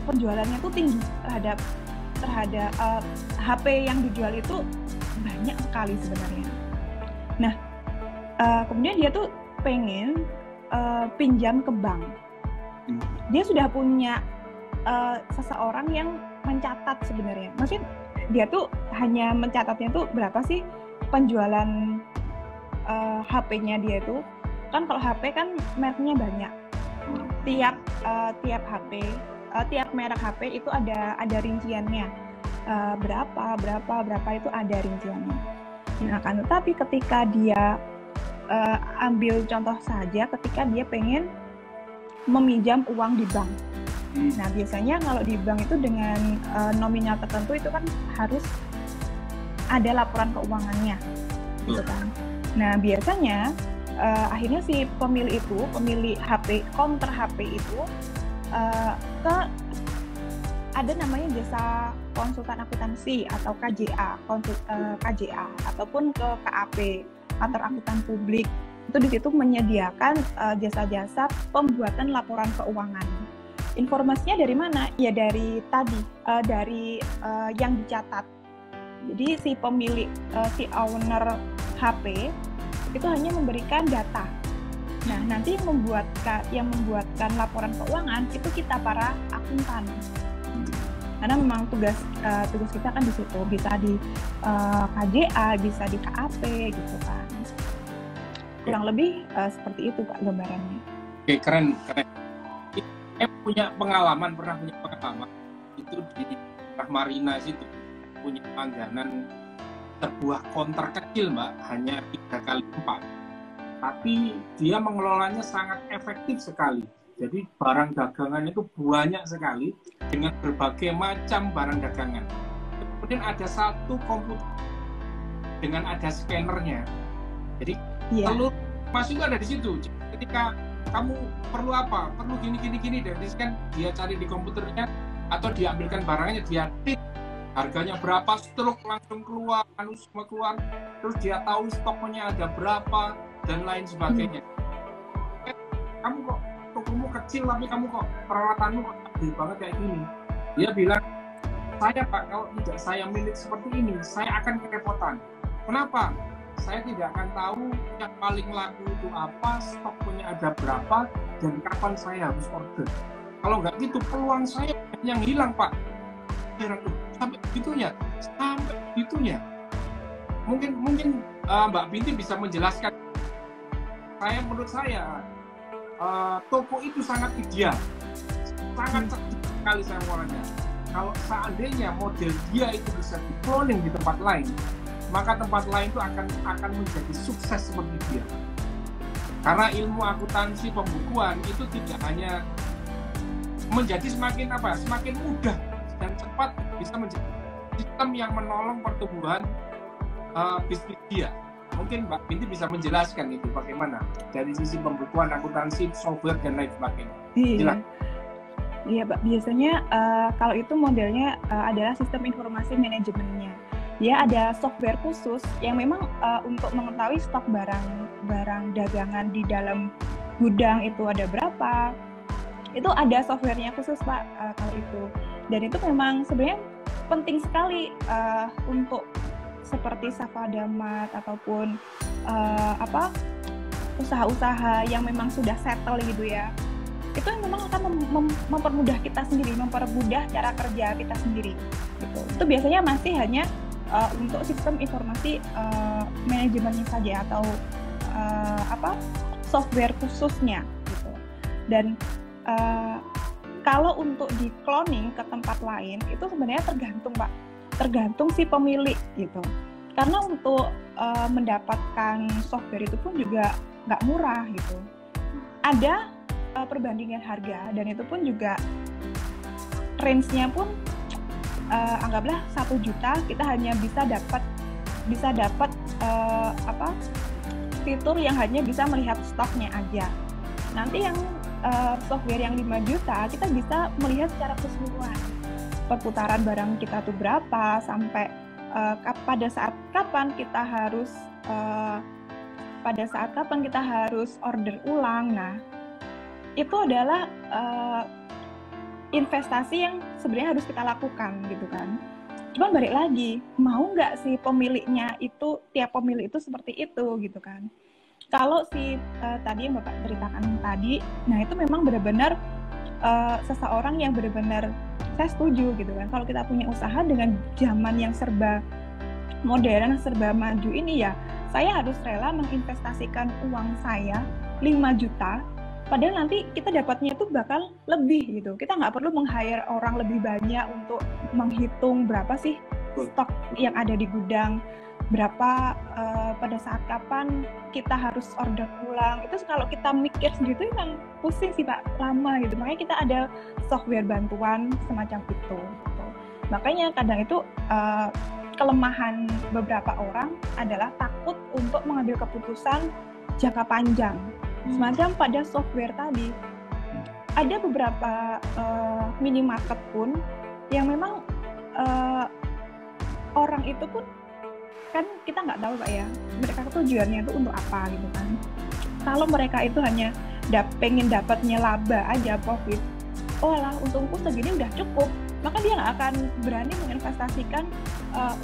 penjualannya tuh tinggi terhadap HP yang dijual itu banyak sekali sebenarnya. Nah, kemudian dia tuh pengen pinjam ke bank. Dia sudah punya seseorang yang mencatat sebenarnya. Maksudnya dia tuh hanya mencatatnya tuh berapa sih penjualan HP-nya dia itu. Kan kalau HP kan mereknya banyak. Tiap HP, tiap merek HP itu ada rinciannya. Berapa itu ada rinciannya. Nah, kan tetapi ketika dia ambil contoh saja ketika dia pengen meminjam uang di bank. Nah, biasanya kalau di bank itu dengan nominal tertentu itu kan harus ada laporan keuangannya, gitu kan. Nah, biasanya akhirnya si pemilik HP, counter HP itu ada namanya jasa konsultan akuntansi atau KJA, KJA ataupun ke KAP, kantor akuntan publik. Itu di situ menyediakan jasa-jasa pembuatan laporan keuangan. Informasinya dari mana? Ya dari tadi, dari yang dicatat. Jadi si pemilik, si owner HP itu hanya memberikan data. Nah, nanti yang membuatkan laporan keuangan itu kita para akuntan. Karena memang tugas kita kan di situ, bisa di KJA, bisa di KAP gitu kan. Kurang lebih seperti itu Pak gambarannya. Oke, keren. Pernah punya pengalaman itu di Marina situ, punya langganan sebuah kontrak kecil Mbak, hanya 3x4, tapi dia mengelolanya sangat efektif sekali. Jadi barang dagangan itu banyak sekali dengan berbagai macam barang dagangan. kemudian ada satu komputer dengan ada scannernya. Jadi seluruh masuk itu ada di situ. Ketika kamu perlu apa, perlu gini, dan kan dia cari di komputernya atau diambilkan barangnya, dia tik harganya berapa, stroke langsung keluar, semua keluar, terus dia tahu stoknya ada berapa dan lain sebagainya. Kamu kok tokomu kecil tapi kamu kok peralatanmu kok gede banget kayak gini. Dia bilang, saya Pak, kalau tidak saya milik seperti ini, saya akan kerepotan. Kenapa? Saya tidak akan tahu yang paling laku itu apa, stoknya ada berapa, dan kapan saya harus order. Kalau nggak gitu, peluang saya yang hilang, Pak. Sampai gitunya. Mungkin Mbak Binti bisa menjelaskan. Menurut saya, toko itu sangat ideal, sangat cerdik sekali saya orangnya. Kalau seandainya model dia itu bisa di-cloning di tempat lain, maka tempat lain itu akan menjadi sukses seperti dia. Karena ilmu akuntansi pembukuan itu tidak hanya menjadi semakin mudah dan cepat, bisa menjadi sistem yang menolong pertumbuhan bisnis dia. Mungkin Mbak Binti bisa menjelaskan itu bagaimana dari sisi pembukuan, akuntansi, software dan lain sebagainya. Iya, Pak. Biasanya kalau itu modelnya adalah sistem informasi manajemennya. Dia ada software khusus yang memang untuk mengetahui stok barang dagangan di dalam gudang itu ada berapa. Itu ada softwarenya khusus, Pak, kalau itu. Dan itu memang sebenarnya penting sekali untuk seperti Safadamat ataupun usaha-usaha yang memang sudah settle gitu ya. Itu memang akan mempermudah kita sendiri, mempermudah cara kerja kita sendiri. Gitu. Itu biasanya masih hanya untuk sistem informasi manajemennya saja atau software khususnya. Gitu. Dan kalau untuk di cloning ke tempat lain itu sebenarnya tergantung, Pak. Tergantung si pemilik gitu. Karena untuk mendapatkan software itu pun juga nggak murah gitu. Ada perbandingan harga dan itu pun juga range-nya pun anggaplah 1 juta kita hanya bisa dapat fitur yang hanya bisa melihat stoknya aja. Nanti yang software yang 5 juta kita bisa melihat secara keseluruhan perputaran barang kita tuh berapa, sampai pada saat kapan kita harus order ulang. Nah, itu adalah investasi yang sebenarnya harus kita lakukan gitu kan. Cuman balik lagi, mau nggak si pemiliknya itu, tiap pemilik itu seperti itu gitu kan. Kalau si tadi yang Bapak ceritakan tadi, nah itu memang benar-benar seseorang yang benar-benar, saya setuju gitu kan. Kalau kita punya usaha dengan zaman yang serba modern, serba maju ini ya, saya harus rela menginvestasikan uang saya 5 juta, padahal nanti kita dapatnya itu bakal lebih gitu. Kita nggak perlu meng-hire orang lebih banyak untuk menghitung berapa sih stok yang ada di gudang, berapa pada saat kapan kita harus order ulang. Itu kalau kita mikir sendiri itu emang pusing sih Pak, lama gitu. Makanya kita ada software bantuan semacam itu gitu. Makanya kadang itu kelemahan beberapa orang adalah takut untuk mengambil keputusan jangka panjang. Semacam pada software tadi, ada beberapa minimarket pun yang memang orang itu pun kan kita nggak tahu Pak ya, mereka tujuannya itu untuk apa gitu kan. Kalau mereka itu hanya pengen dapatnya laba aja, profit, oh lah untungku segini udah cukup, maka dia nggak akan berani menginvestasikan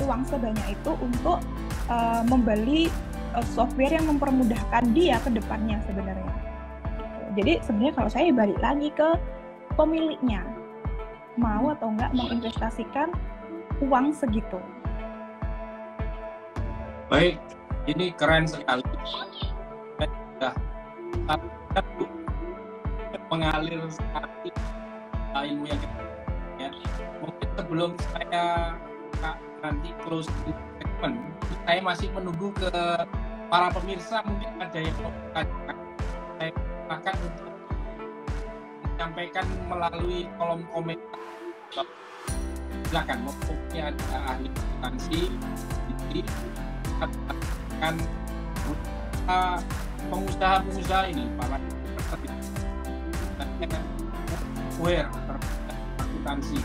uang sebanyak itu untuk membeli software yang mempermudahkan dia ke depannya sebenarnya. Jadi sebenarnya kalau saya balik lagi ke pemiliknya, mau atau enggak menginvestasikan uang segitu. Baik, ini keren sekali. Sudah mengalir sekali ilmu yang kita ya. Mungkin sebelum saya nanti close segment, saya masih menunggu ke para pemirsa, mungkin ada yang mau saya akan untuk menyampaikan melalui kolom komentar silakan, maksudnya ada ahli akuntansi, jadi akan pengusaha-pengusaha ini, para aware terhadap akuntansi,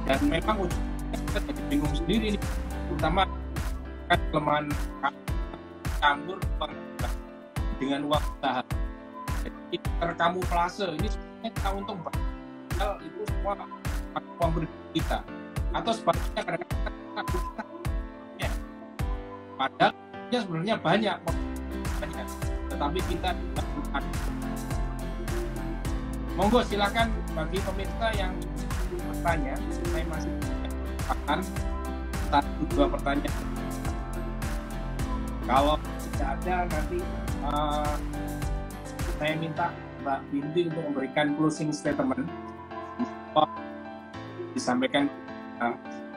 dan memang kita jadi bingung sendiri nih, terutama kan kelemahan campur dengan uang usaha. Jadi terkamuflase ini sebenarnya kita untung padahal itu semua uang pribadi kita, atau sebaliknya kadang-kadang kita ya, padahal sebenarnya banyak, tetapi kita tidak bukan. Monggo silakan bagi pemirsa yang bertanya, saya masih akan 1-2 pertanyaan. Kalau tidak ada nanti saya minta Mbak Binti untuk memberikan closing statement disampaikan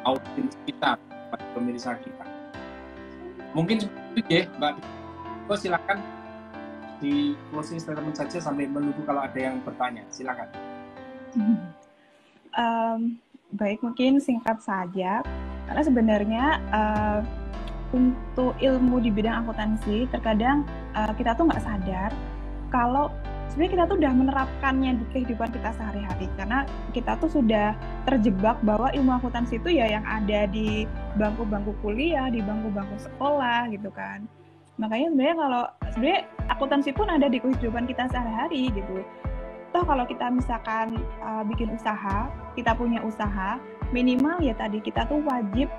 audiens kita, pemirsa kita. Mungkin itu ya Mbak Binti, silakan di closing statement saja sampai menunggu kalau ada yang bertanya. Silakan. Baik, mungkin singkat saja, karena sebenarnya untuk ilmu di bidang akuntansi terkadang kita tuh nggak sadar kalau sebenarnya kita tuh udah menerapkannya di kehidupan kita sehari-hari, karena kita tuh sudah terjebak bahwa ilmu akuntansi itu ya yang ada di bangku-bangku kuliah, di bangku-bangku sekolah gitu kan. Makanya sebenarnya akuntansi pun ada di kehidupan kita sehari-hari gitu. Toh kalau kita misalkan bikin usaha, kita punya usaha, minimal ya tadi kita tuh wajib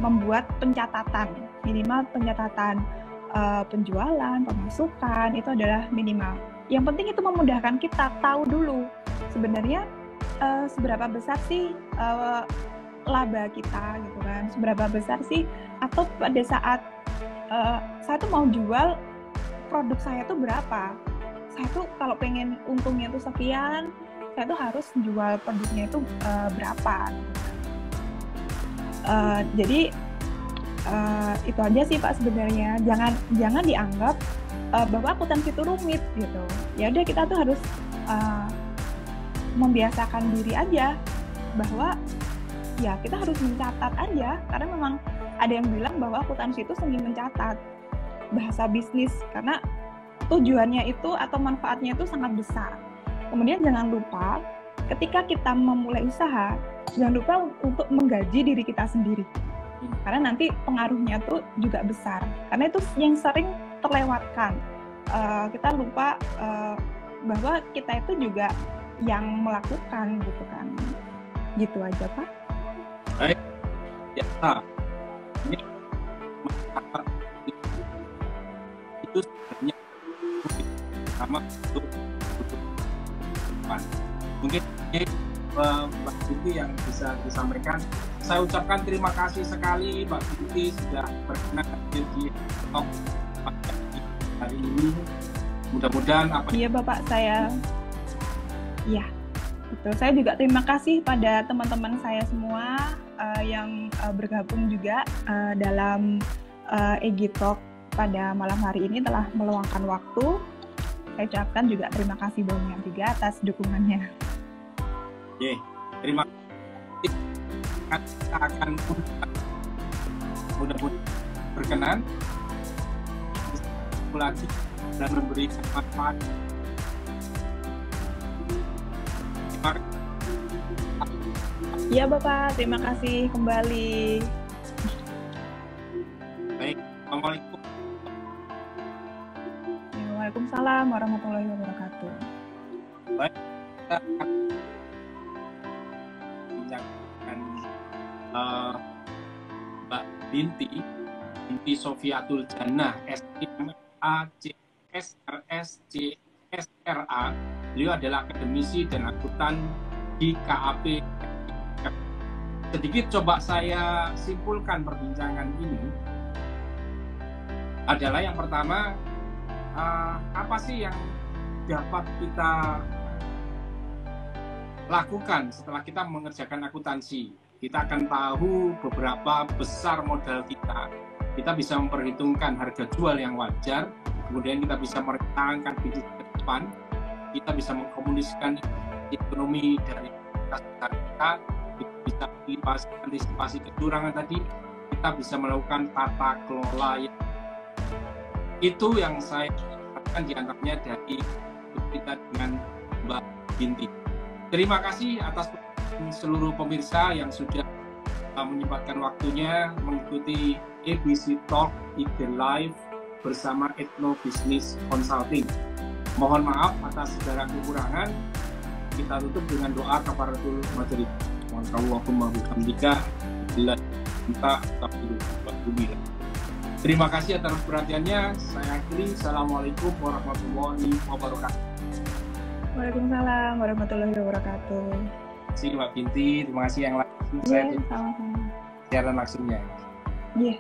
membuat pencatatan, minimal pencatatan penjualan, pemasukan, itu adalah minimal. Yang penting itu memudahkan kita tahu dulu sebenarnya seberapa besar sih laba kita gitu kan, seberapa besar sih, atau pada saat saya tuh mau jual produk saya tuh berapa, saya tuh kalau pengen untungnya tuh sekian, saya tuh harus jual produknya itu berapa. Jadi itu aja sih Pak sebenarnya. Jangan dianggap bahwa akuntansi itu rumit gitu. Ya udah, kita tuh harus membiasakan diri aja bahwa ya kita harus mencatat aja, karena memang ada yang bilang bahwa akuntansi itu seni mencatat, bahasa bisnis, karena tujuannya itu atau manfaatnya itu sangat besar. Kemudian jangan lupa ketika kita memulai usaha, jangan lupa untuk menggaji diri kita sendiri. Karena nanti pengaruhnya tuh juga besar. Karena itu yang sering terlewatkan. Kita lupa bahwa kita itu juga yang melakukan gitu kan. Gitu aja Pak. Baik. Ya. Ini itu sebenarnya sama untuk depan. Mungkin Mbak Binti yang bisa disampaikan. Saya ucapkan terima kasih sekali Mbak Binti sudah berkenan hadir di talk hari ini. Mudah-mudahan apa? Iya Bapak, saya. Iya, betul. Saya juga terima kasih pada teman-teman saya semua yang bergabung juga dalam EG Talk pada malam hari ini, telah meluangkan waktu. Saya ucapkan juga terima kasih banyak juga atas dukungannya. Oke, terima kasih. Kita akan mudah-mudahan berkenan lagi dan memberikan manfaat. Iya Bapak, terima kasih kembali. Baik, Assalamualaikum. Waalaikumsalam warahmatullahi wabarakatuh. Baik, kita akan bincangkan Mbak Binti Sofiatul Jannah, SIMACSRSCSRA. Beliau adalah akademisi dan akuntan di KAP. Sedikit coba saya simpulkan perbincangan ini adalah yang pertama, apa sih yang dapat kita lakukan setelah kita mengerjakan akuntansi. Kita akan tahu beberapa besar modal kita. Kita bisa memperhitungkan harga jual yang wajar, kemudian kita bisa merencanakan bisnis ke depan, kita bisa mengkomunikasikan ekonomi dari kita bisa antisipasi kecurangan tadi, kita bisa melakukan tata kelola itu yang saya harapkan diantaranya dari kita dengan Mbak Binti. Terima kasih atas seluruh pemirsa yang sudah menyempatkan waktunya mengikuti ABC Talk IG Live bersama Ethno Business Consulting. Mohon maaf atas segala kekurangan. Kita tutup dengan doa kafaratul majelis. Allahumma bihamdika la ilaha illa anta. Terima kasih atas perhatiannya. Saya akhiri. Assalamualaikum warahmatullahi wabarakatuh. Waalaikumsalam warahmatullahi wabarakatuh. Terima kasih Mbak Binti. Terima kasih yang lain. Iya, sama-sama. Siaran langsungnya. Iya.